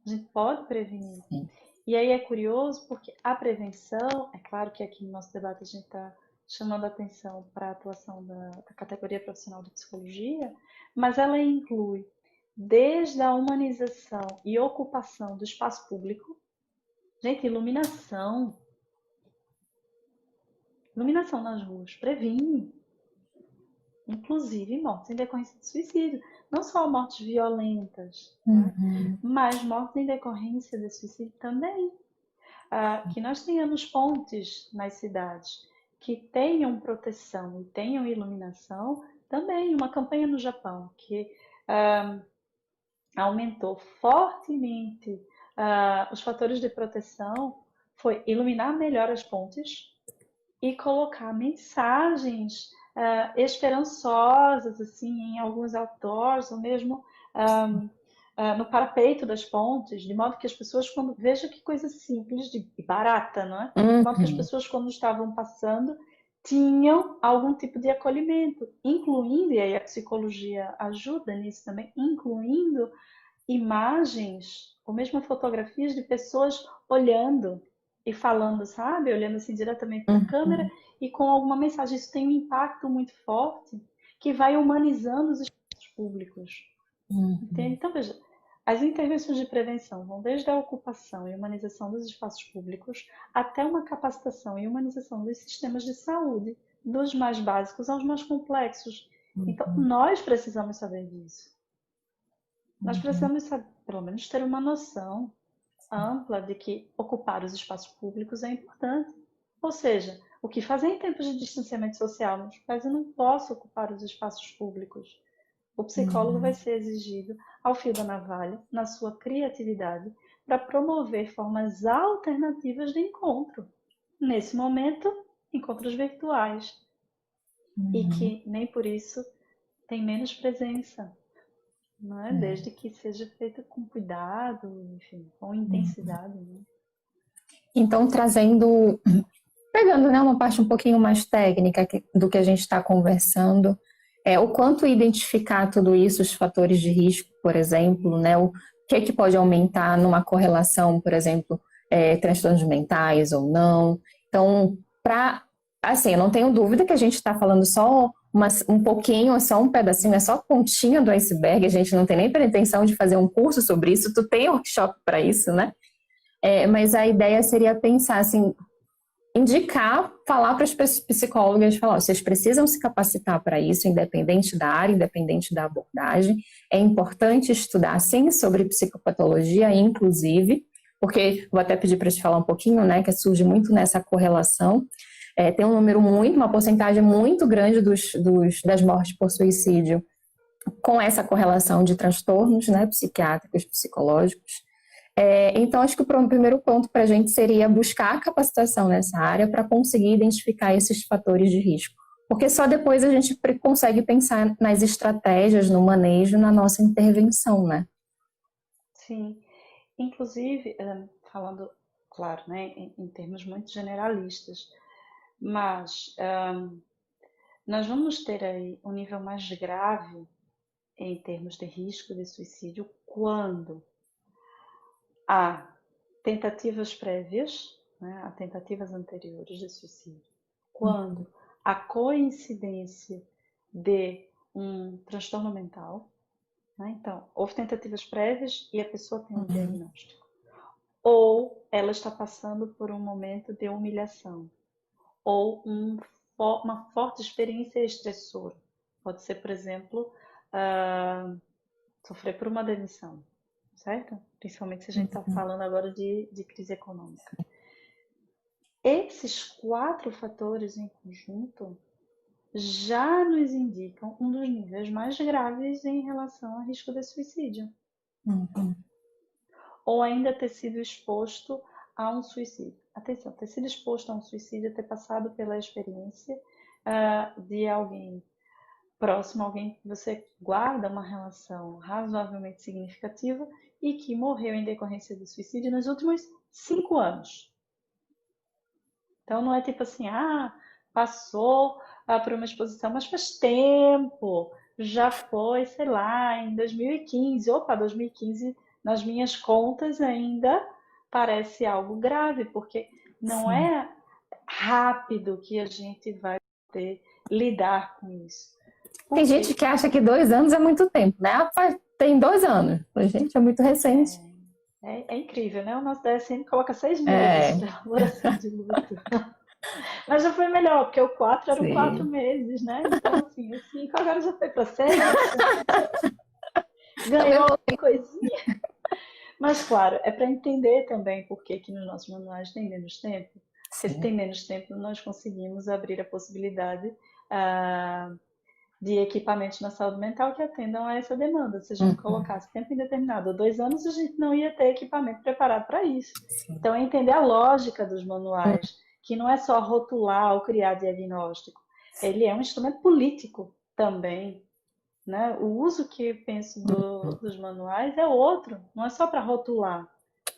A gente pode prevenir. Sim. E aí é curioso porque a prevenção, é claro que aqui no nosso debate a gente está chamando a atenção para a atuação da categoria profissional de psicologia, mas ela inclui desde a humanização e ocupação do espaço público. Gente, iluminação. Iluminação nas ruas previne, inclusive, mortes em decorrência de suicídio. Não só mortes violentas, né? Mas mortes em decorrência de suicídio também. Que nós tenhamos pontes nas cidades que tenham proteção e tenham iluminação, também. Uma campanha no Japão que aumentou fortemente os fatores de proteção foi iluminar melhor as pontes e colocar mensagens esperançosas assim, em alguns outdoors, ou mesmo no parapeito das pontes, de modo que as pessoas, quando veja que coisa simples e barata, não é? De modo que as pessoas, quando estavam passando, tinham algum tipo de acolhimento, incluindo, e aí a psicologia ajuda nisso também, incluindo imagens ou mesmo fotografias de pessoas olhando e falando, sabe? Olhando assim diretamente para a câmera e com alguma mensagem. Isso tem um impacto muito forte que vai humanizando os espaços públicos. Entende? Então, veja, as intervenções de prevenção vão desde a ocupação e humanização dos espaços públicos até uma capacitação e humanização dos sistemas de saúde, dos mais básicos aos mais complexos. Então, nós precisamos saber disso. Nós precisamos saber, pelo menos ter uma noção ampla de que ocupar os espaços públicos é importante. Ou seja, o que fazer em tempos de distanciamento social? Mas eu não posso ocupar os espaços públicos. O psicólogo vai ser exigido ao fio da navalha, na sua criatividade, para promover formas alternativas de encontro. Nesse momento, encontros virtuais. E que nem por isso tem menos presença. Não é? Desde que seja feito com cuidado, enfim, com intensidade. Né? Então, pegando, né, uma parte um pouquinho mais técnica do que a gente está conversando, o quanto identificar tudo isso, os fatores de risco, por exemplo, né, o que pode aumentar numa correlação, por exemplo, transtornos mentais ou não. Então, assim, eu não tenho dúvida que a gente está falando só um pouquinho, só um pedacinho, é só a pontinha do iceberg, a gente não tem nem pretensão de fazer um curso sobre isso, tu tem workshop para isso, né? Mas a ideia seria pensar assim, indicar, falar para as psicólogas, falar, vocês precisam se capacitar para isso, independente da área, independente da abordagem. É importante estudar, sim, sobre psicopatologia, inclusive, porque vou até pedir para te falar um pouquinho, né, que surge muito nessa correlação. Tem uma porcentagem muito grande das mortes por suicídio com essa correlação de transtornos, né, psiquiátricos, psicológicos. Então, acho que o primeiro ponto para a gente seria buscar capacitação nessa área para conseguir identificar esses fatores de risco. Porque só depois a gente consegue pensar nas estratégias, no manejo, na nossa intervenção, né? Sim. Inclusive, falando, claro, né, em termos muito generalistas, mas nós vamos ter aí um nível mais grave em termos de risco de suicídio quando há tentativas prévias, né, há tentativas anteriores de suicídio, quando há coincidência de um transtorno mental, né, então, houve tentativas prévias e a pessoa tem um diagnóstico, ou ela está passando por um momento de humilhação, ou uma forte experiência estressora. Pode ser, por exemplo, sofrer por uma demissão, certo? Principalmente se a gente está falando agora de crise econômica. Esses 4 fatores em conjunto já nos indicam um dos níveis mais graves em relação a risco de suicídio. Ou ainda ter sido exposto a um suicídio. Atenção, ter sido exposto a um suicídio é ter passado pela experiência de alguém próximo, alguém que você guarda uma relação razoavelmente significativa e que morreu em decorrência de suicídio nos últimos 5 anos. Então não é tipo assim, passou por uma exposição, mas faz tempo, já foi, sei lá, em 2015. Opa, 2015 nas minhas contas ainda parece algo grave, porque não é rápido que a gente vai poder lidar com isso. Tem gente que acha que 2 anos é muito tempo, né? Tem 2 anos. Gente, é muito recente. É incrível, né? O nosso DSM coloca 6 meses É, para elaboração de luto. Mas já foi melhor, porque o 4 eram quatro sim. meses, né? Então, assim, o 5 agora já foi para 6, Também ganhou uma coisinha. Mas, claro, é para entender também por que que nos nossos manuais tem menos tempo. Porque se sim. tem menos tempo, nós conseguimos abrir a possibilidade ah, de equipamentos na saúde mental que atendam a essa demanda. Se a gente Uhum, colocasse tempo indeterminado ou 2 anos, a gente não ia ter equipamento preparado para isso. sim. Então, é entender a lógica dos manuais, que não é só rotular ou criar diagnóstico. Ele é um instrumento político também, né? O uso que eu penso dos manuais é outro, não é só para rotular.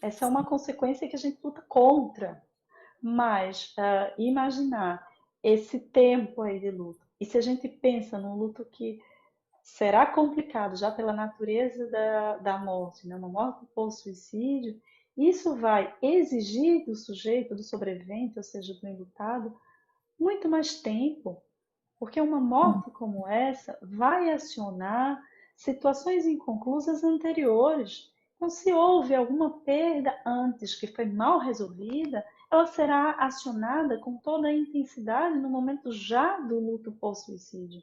Essa é uma consequência que a gente luta contra. Mas imaginar esse tempo aí de luto, e se a gente pensa num luto que será complicado já pela natureza da morte, né? Uma morte por suicídio, isso vai exigir do sujeito, do sobrevivente, ou seja, do enlutado, muito mais tempo, porque uma morte como essa vai acionar situações inconclusas anteriores. Então, se houve alguma perda antes que foi mal resolvida, ela será acionada com toda a intensidade no momento já do luto pós-suicídio.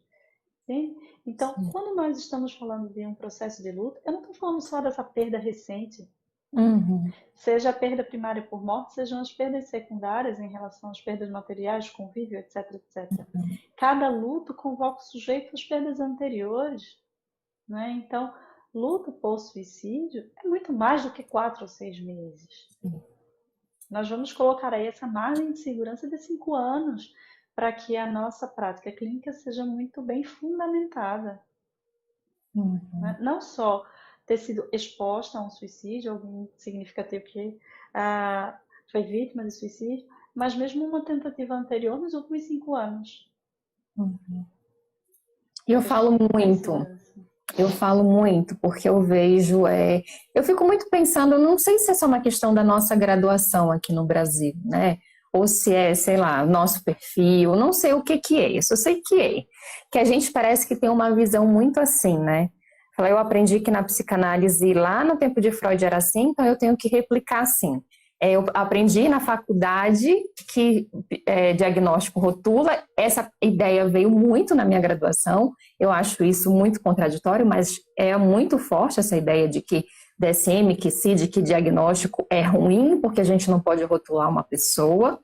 Sim? Então, quando nós estamos falando de um processo de luto, eu não estou falando só dessa perda recente, Uhum, seja a perda primária por morte, sejam as perdas secundárias em relação às perdas materiais, convívio, etc, etc. Cada luto convoca o sujeito às perdas anteriores, né? Então, luto por suicídio é muito mais do que 4 ou 6 meses. Nós vamos colocar aí essa margem de segurança de 5 anos para que a nossa prática clínica seja muito bem fundamentada, uhum. né? Não só ter sido exposta a um suicídio, algum significativo que foi vítima de suicídio, mas mesmo uma tentativa anterior nos últimos 5 anos, E para eu que a gente falo tenha mais muito. segurança. Eu falo muito porque eu vejo, eu fico muito pensando, eu não sei se é só uma questão da nossa graduação aqui no Brasil, né? Ou se é, sei lá, nosso perfil, não sei o que que é, isso eu sei que a gente parece que tem uma visão muito assim, né? Eu aprendi que na psicanálise lá no tempo de Freud era assim, então eu tenho que replicar assim. Eu aprendi na faculdade que diagnóstico rotula, essa ideia veio muito na minha graduação, eu acho isso muito contraditório, mas é muito forte essa ideia de que DSM, que CID, que diagnóstico é ruim, porque a gente não pode rotular uma pessoa.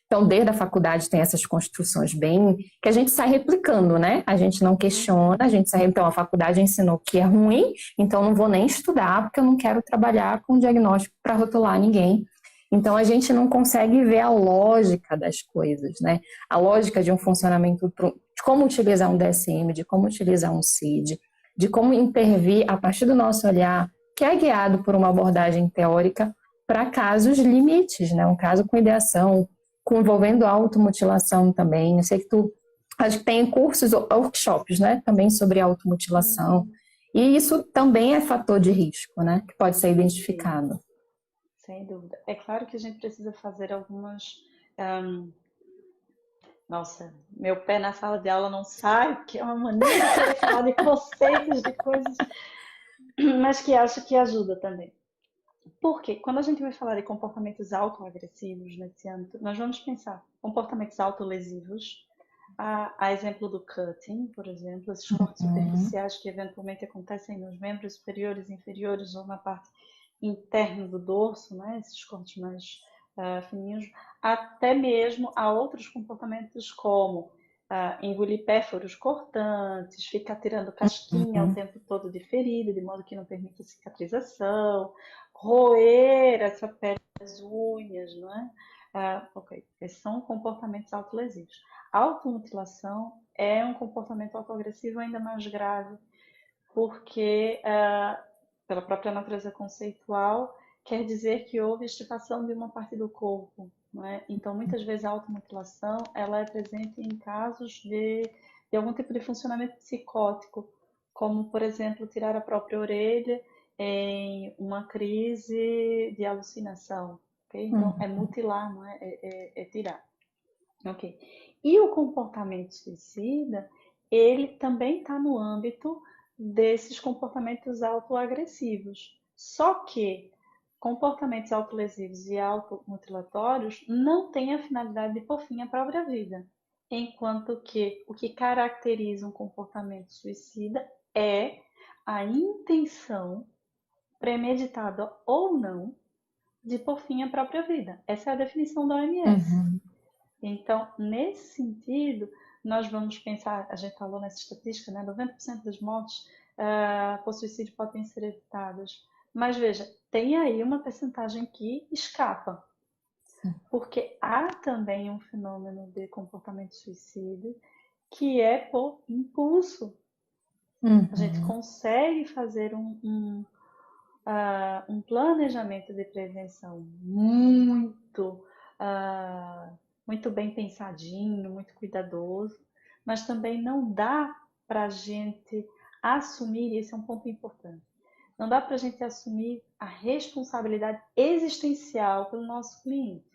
Então, desde a faculdade tem essas construções bem que a gente sai replicando, né? A gente não questiona, a gente sai. Então, a faculdade ensinou que é ruim, então não vou nem estudar, porque eu não quero trabalhar com diagnóstico para rotular ninguém. Então, a gente não consegue ver a lógica das coisas, né? A lógica de um funcionamento, de como utilizar um DSM, de como utilizar um CID, de como intervir a partir do nosso olhar, que é guiado por uma abordagem teórica para casos limites, né? Um caso com ideação, envolvendo automutilação também. Eu sei que tu, acho que tem cursos, workshops, né? Também sobre automutilação. Uhum. E isso também é fator de risco, né? Que pode ser Sim, identificado. sem dúvida. É claro que a gente precisa fazer algumas. Nossa, meu pé na sala de aula não sai, porque é uma mania de querer falar de conceitos, de coisas, mas que acho que ajuda também. Porque quando a gente vai falar de comportamentos autoagressivos nesse âmbito, nós vamos pensar comportamentos autolesivos, a exemplo do cutting, por exemplo, esses cortes Uhum, superficiais que eventualmente acontecem nos membros superiores e inferiores ou na parte interna do dorso, né, esses cortes mais fininhos, até mesmo a outros comportamentos como engolir pérfuros cortantes, ficar tirando casquinha o uhum, tempo todo de ferida, de modo que não permite cicatrização, roer essa pele das unhas, não é? Ok, esses são comportamentos autolesivos. A automutilação é um comportamento autoagressivo ainda mais grave, porque, pela própria natureza conceitual, quer dizer que houve extirpação de uma parte do corpo, não é? Então, muitas vezes a automutilação ela é presente em casos de algum tipo de funcionamento psicótico, como, por exemplo, tirar a própria orelha em uma crise de alucinação, ok? Então, é uhum. mutilar, não é? É tirar. Ok. E o comportamento suicida, ele também está no âmbito desses comportamentos autoagressivos. Só que comportamentos autolesivos e automutilatórios não têm a finalidade de pôr fim à própria vida. Enquanto que o que caracteriza um comportamento suicida é a intenção, premeditada ou não, de pôr fim à própria vida. Essa é a definição da OMS. Uhum. Então, nesse sentido, nós vamos pensar, a gente falou nessa estatística, né, 90% das mortes por suicídio podem ser evitadas. Mas veja, tem aí uma percentagem que escapa, porque há também um fenômeno de comportamento suicida que é por impulso. A gente Uhum. consegue fazer um planejamento de prevenção muito bem pensadinho, muito cuidadoso, mas também não dá para a gente assumir, e esse é um ponto importante, não dá para a gente assumir a responsabilidade existencial pelo nosso cliente.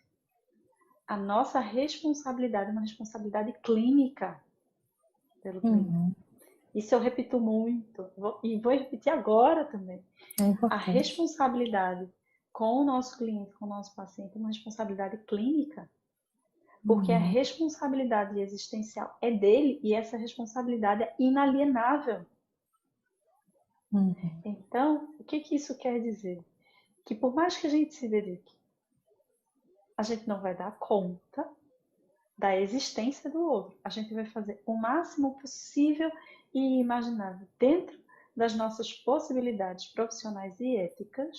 A nossa responsabilidade é uma responsabilidade clínica pelo cliente. Uhum. Isso eu repito muito, e vou repetir agora também. É A importante. responsabilidade com o nosso cliente, com o nosso paciente, é uma responsabilidade clínica, porque a Uhum. responsabilidade existencial é dele e essa responsabilidade é inalienável. Uhum. Então, o que isso quer dizer? Que por mais que a gente se dedique, a gente não vai dar conta da existência do outro. A gente vai fazer o máximo possível e imaginável dentro das nossas possibilidades profissionais e éticas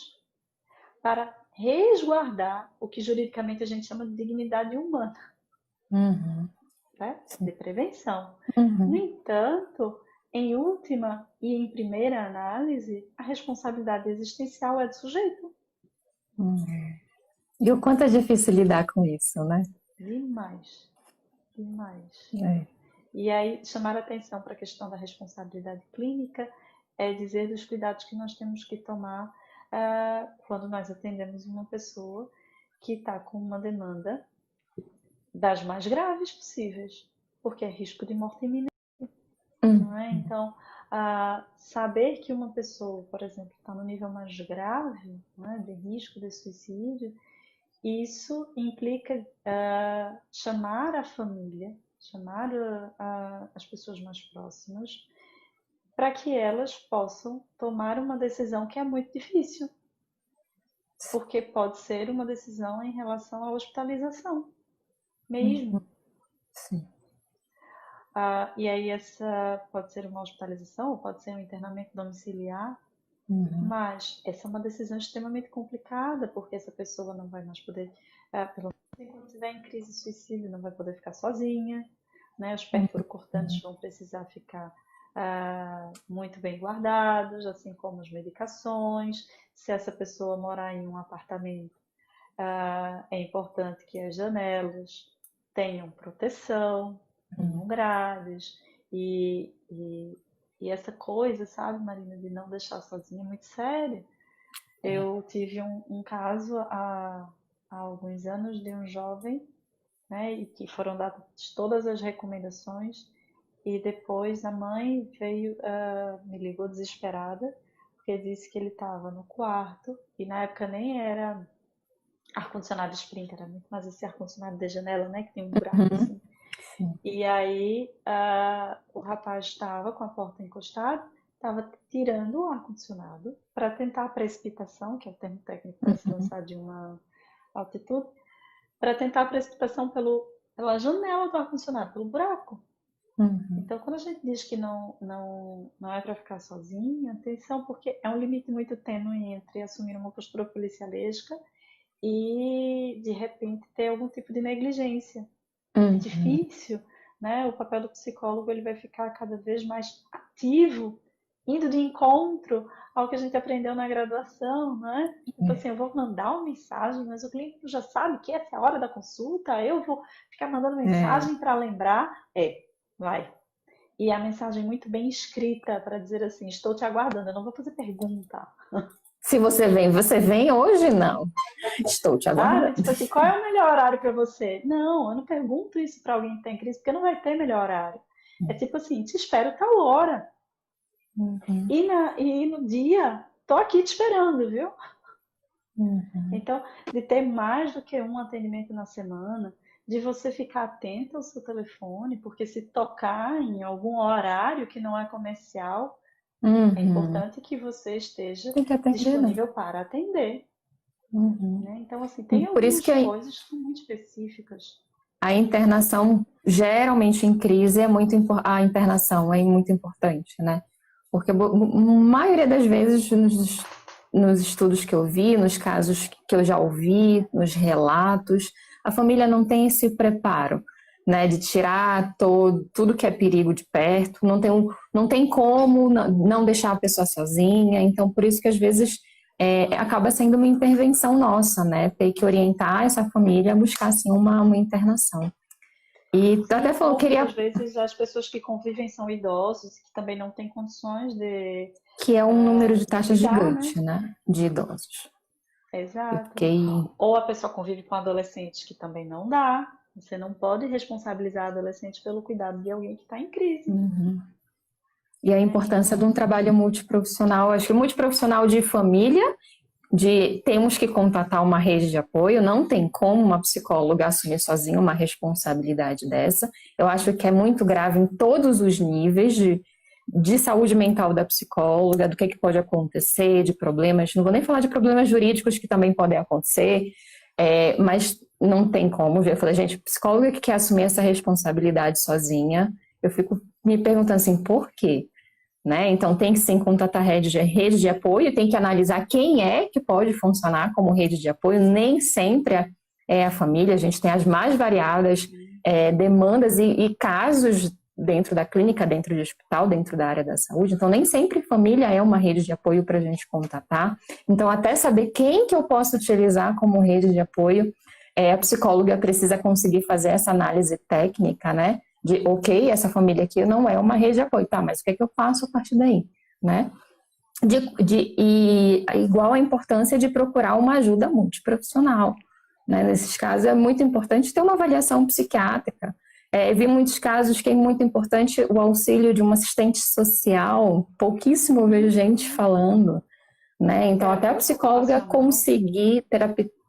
para resguardar o que juridicamente a gente chama de dignidade humana, Uhum. né? Sim. De prevenção. No Uhum. entanto, em última e em primeira análise, a responsabilidade existencial é do sujeito. Uhum. E o quanto é difícil lidar com isso, né? Demais, demais. É. E aí, chamar a atenção para a questão da responsabilidade clínica é dizer dos cuidados que nós temos que tomar quando nós atendemos uma pessoa que está com uma demanda das mais graves possíveis, porque é risco de morte iminente, não é? Uhum. Então, saber que uma pessoa, por exemplo, está no nível mais grave, né, de risco de suicídio, isso implica chamar a família, chamar as pessoas mais próximas, para que elas possam tomar uma decisão que é muito difícil, porque pode ser uma decisão em relação à hospitalização Uhum. mesmo. Sim. E aí essa pode ser uma hospitalização ou pode ser um internamento domiciliar, Uhum. mas essa é uma decisão extremamente complicada, porque essa pessoa não vai mais poder, pelo menos enquanto estiver em crise suicida, não vai poder ficar sozinha, né? Os perfuro-cortantes Uhum. vão precisar ficar muito bem guardados, assim como as medicações. Se essa pessoa morar em um apartamento, é importante que as janelas tenham proteção, tenham grades e essa coisa, sabe, Marina, de não deixar sozinha é muito séria. É. Eu tive um caso há alguns anos de um jovem, né, e que foram dadas todas as recomendações e depois a mãe veio, me ligou desesperada, porque disse que ele estava no quarto e na época nem era ar-condicionado Sprint, era muito mais esse ar-condicionado de janela, né, que tem um buraco Uhum. assim. Sim. E aí o rapaz estava com a porta encostada, estava tirando o ar-condicionado para tentar a precipitação, que é o termo técnico para se Uhum. lançar de uma altitude, para tentar a precipitação pela janela do ar-condicionado, pelo buraco. Uhum. Então, quando a gente diz que não é para ficar sozinho, atenção, porque é um limite muito tênue entre assumir uma postura policialesca e, de repente, ter algum tipo de negligência. É Uhum. difícil, né? O papel do psicólogo ele vai ficar cada vez mais ativo, indo de encontro ao que a gente aprendeu na graduação, né? Então, assim, É. eu vou mandar uma mensagem, mas o cliente já sabe que essa é a hora da consulta, eu vou ficar mandando É. mensagem para lembrar. Vai. E a mensagem muito bem escrita para dizer assim: estou te aguardando, eu não vou fazer pergunta. Se você vem hoje? Não. Estou te Nada, aguardando. tipo assim, qual é o melhor horário para você? Não, eu não pergunto isso para alguém que está em crise, porque não vai ter melhor horário. É tipo assim, te espero tal hora. Uhum, E no dia, tô aqui te esperando, viu? uhum. Então, de ter mais do que um atendimento na semana, de você ficar atento ao seu telefone, porque se tocar em algum horário que não é comercial, é Uhum. importante que você esteja Tem que atender, né? disponível para atender, Uhum. né? Então, assim, tem Por isso que algumas coisas que são muito específicas. a internação, geralmente em crise, a internação é muito importante, né? Porque a maioria das vezes, nos estudos que eu vi, nos casos que eu já ouvi, nos relatos, a família não tem esse preparo, né? De tirar tudo que é perigo de perto, não tem como não deixar a pessoa sozinha, então por isso que às vezes acaba sendo uma intervenção nossa, né? Ter que orientar essa família a buscar assim, uma internação. E tu até Sim, falou ou que queria muitas vezes as pessoas que convivem são idosos e que também não têm condições que é um número de de taxas cuidar, né? gigante, né? De idosos. Eu Exato. fiquei. Ou a pessoa convive com adolescentes que também não dá. Você não pode responsabilizar adolescente pelo cuidado de alguém que está em crise, Uhum. E a né? importância de Então, um trabalho multiprofissional, acho que multiprofissional de família, de temos que contatar uma rede de apoio, não tem como uma psicóloga assumir sozinha uma responsabilidade dessa. Eu acho que é muito grave em todos os níveis de saúde mental da psicóloga, do que pode acontecer, de problemas, não vou nem falar de problemas jurídicos que também podem acontecer, mas não tem como. Eu falei, gente, psicóloga que quer assumir essa responsabilidade sozinha, eu fico me perguntando assim, por quê? Né? Então, tem que sim contatar rede de apoio, tem que analisar quem é que pode funcionar como rede de apoio, nem sempre é a família, a gente tem as mais variadas demandas e casos dentro da clínica, dentro do hospital, dentro da área da saúde, então nem sempre família é uma rede de apoio para a gente contatar, então até saber quem que eu posso utilizar como rede de apoio, a psicóloga precisa conseguir fazer essa análise técnica, né? De, ok, essa família aqui não é uma rede de apoio, tá, mas o que é que eu faço a partir daí, né? E igual a importância de procurar uma ajuda multiprofissional, né? Nesses casos é muito importante ter uma avaliação psiquiátrica. Vi muitos casos que é muito importante o auxílio de um assistente social, pouquíssimo eu vejo gente falando, né? Então, até a terapia psicóloga ocupacional. conseguir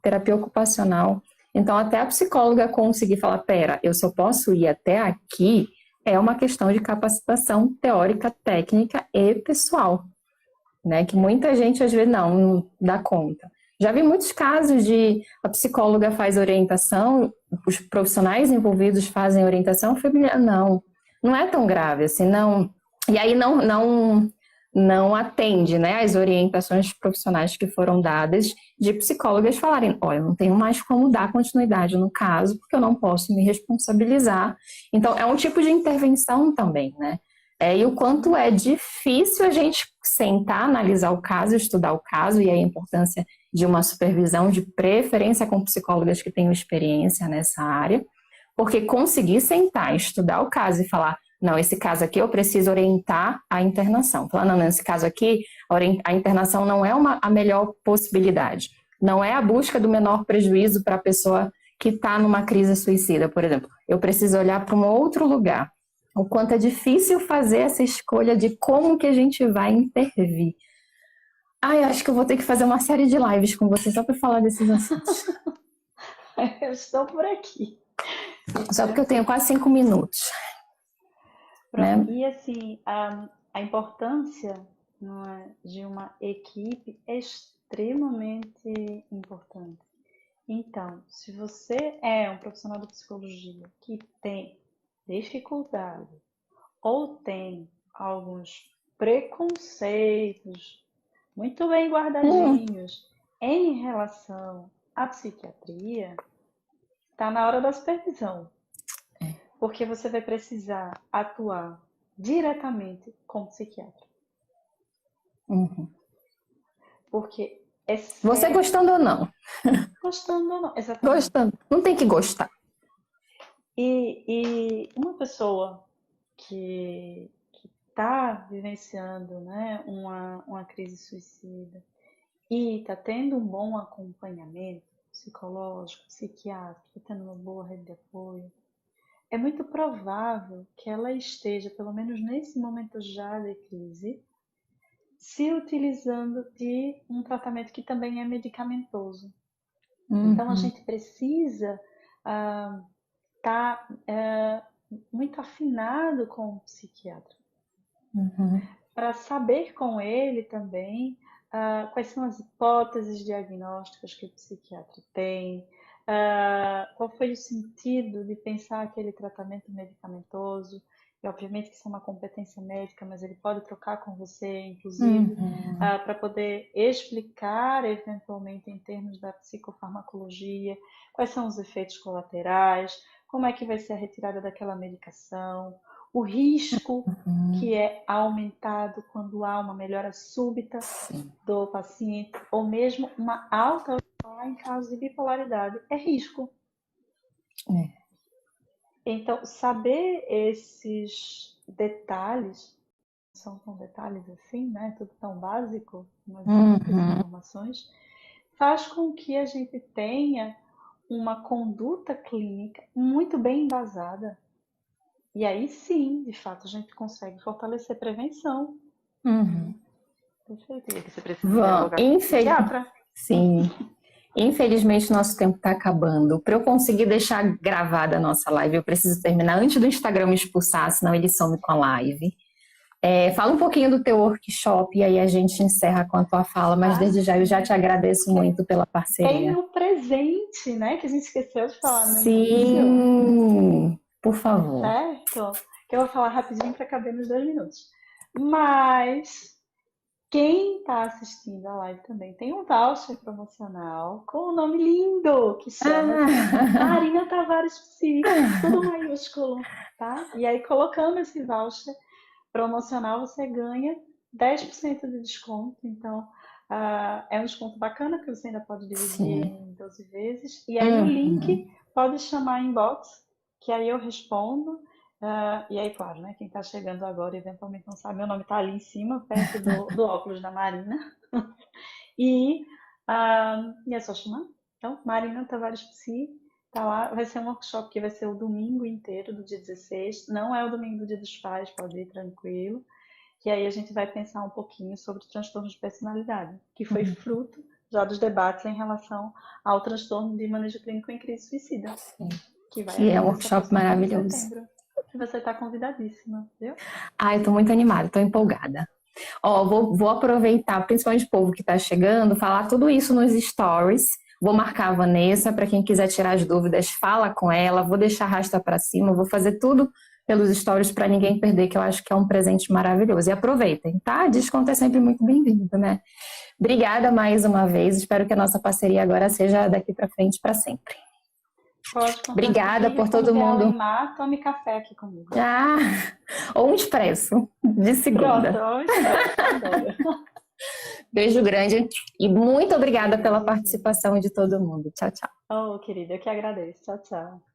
terapia ocupacional. Então, até a psicóloga conseguir falar, pera, eu só posso ir até aqui, é uma questão de capacitação teórica, técnica e pessoal, né? Que muita gente às vezes não dá conta. Já vi muitos casos de a psicóloga faz orientação, os profissionais envolvidos fazem orientação, familiar, não é tão grave assim, não. E aí não atende, né, as orientações profissionais que foram dadas de psicólogas falarem, olha, eu não tenho mais como dar continuidade no caso, porque eu não posso me responsabilizar. Então, é um tipo de intervenção também, né? E o quanto é difícil a gente sentar, analisar o caso, estudar o caso, e a importância de uma supervisão, de preferência com psicólogas que tenham experiência nessa área, porque conseguir sentar, estudar o caso e falar, não, esse caso aqui eu preciso orientar a internação. Falar, não, nesse caso aqui, a internação não é a melhor possibilidade. Não é a busca do menor prejuízo para a pessoa que está numa crise suicida, por exemplo. Eu preciso olhar para um outro lugar. O quanto é difícil fazer essa escolha de como que a gente vai intervir. Ai, acho que eu vou ter que fazer uma série de lives com você só para falar desses assuntos. Eu estou por aqui. Só porque eu Então, tenho quase 5 minutos, pronto. né? E assim, a importância, não é, de uma equipe é extremamente importante. Então, se você é um profissional da psicologia que tem dificuldade ou tem alguns preconceitos muito bem Hum, guardadinhos em relação à psiquiatria, está na hora da supervisão, porque você vai precisar atuar diretamente com o psiquiatra, uhum. porque é Você sério, gostando ou não? gostando ou não, exatamente. Gostando. Não tem que gostar. E uma pessoa que está vivenciando, né, uma crise suicida, e está tendo um bom acompanhamento psicológico, psiquiátrico, está tendo uma boa rede de apoio, é muito provável que ela esteja, pelo menos nesse momento já de crise, se utilizando de um tratamento que também é medicamentoso. Então, a gente precisa estar muito afinado com o psiquiatra, para saber com ele também quais são as hipóteses diagnósticas que o psiquiatra tem, qual foi o sentido de pensar aquele tratamento medicamentoso. E obviamente que isso é uma competência médica, mas ele pode trocar com você, inclusive, para poder explicar, eventualmente, em termos da psicofarmacologia, quais são os efeitos colaterais, como é que vai ser a retirada daquela medicação, o risco que é aumentado quando há uma melhora súbita do paciente, ou mesmo uma alta em caso de bipolaridade, é risco. Então, saber esses detalhes, não são tão detalhes assim, né? Tudo tão básico, mas muitas informações, faz com que a gente tenha uma conduta clínica muito bem embasada. E aí sim, de fato, a gente consegue fortalecer a prevenção. Perfeito. E você precisa dialogar com o psiquiatra. Sim. Infelizmente, nosso tempo está acabando. Para eu conseguir deixar gravada a nossa live, eu preciso terminar antes do Instagram me expulsar, senão ele some com a live. Fala um pouquinho do teu workshop e aí a gente encerra com a tua fala, mas desde já eu já te agradeço muito pela parceria. Tem o presente, né, que a gente esqueceu de falar no Sim, por favor. Certo? Que eu vou falar rapidinho para caber nos 2 minutos. Mas quem está assistindo a live também tem um voucher promocional com um nome lindo que chama Marina Tavares Psi, tudo maiúsculo, tá? E aí, colocando esse voucher promocional, você ganha 10% de desconto. Então, é um desconto bacana, porque você ainda pode dividir em 12 vezes. E aí, o link pode chamar inbox, que aí eu respondo. E aí, claro, né? Quem está chegando agora, eventualmente não sabe, meu nome está ali em cima, perto do óculos da Marina. E é só chamar. Então, Marina Tavares Psi, tá lá. Vai ser um workshop que vai ser o domingo inteiro do dia 16. Não é o domingo do Dia dos Pais, pode ir tranquilo. Que aí a gente vai pensar um pouquinho sobre transtornos de personalidade, que foi fruto já dos debates em relação ao transtorno de manejo clínico em crise suicida. Que é um workshop maravilhoso. E você está convidadíssima, viu? Eu tô muito animada, tô empolgada. Vou aproveitar, principalmente o povo que tá chegando, falar tudo isso nos stories. Vou marcar a Vanessa, para quem quiser tirar as dúvidas, fala com ela. Vou deixar rasta para cima, vou fazer tudo pelos stories para ninguém perder, que eu acho que é um presente maravilhoso. E aproveitem, tá? Desconto é sempre muito bem-vindo, né? Obrigada mais uma vez. Espero que a nossa parceria agora seja daqui para frente para sempre. Obrigada por todo mundo. Tome café aqui comigo. Ou um expresso de segunda. Pronto, um expresso. Beijo grande e muito obrigada pela participação de todo mundo. Tchau, tchau. Querida, eu que agradeço. Tchau, tchau.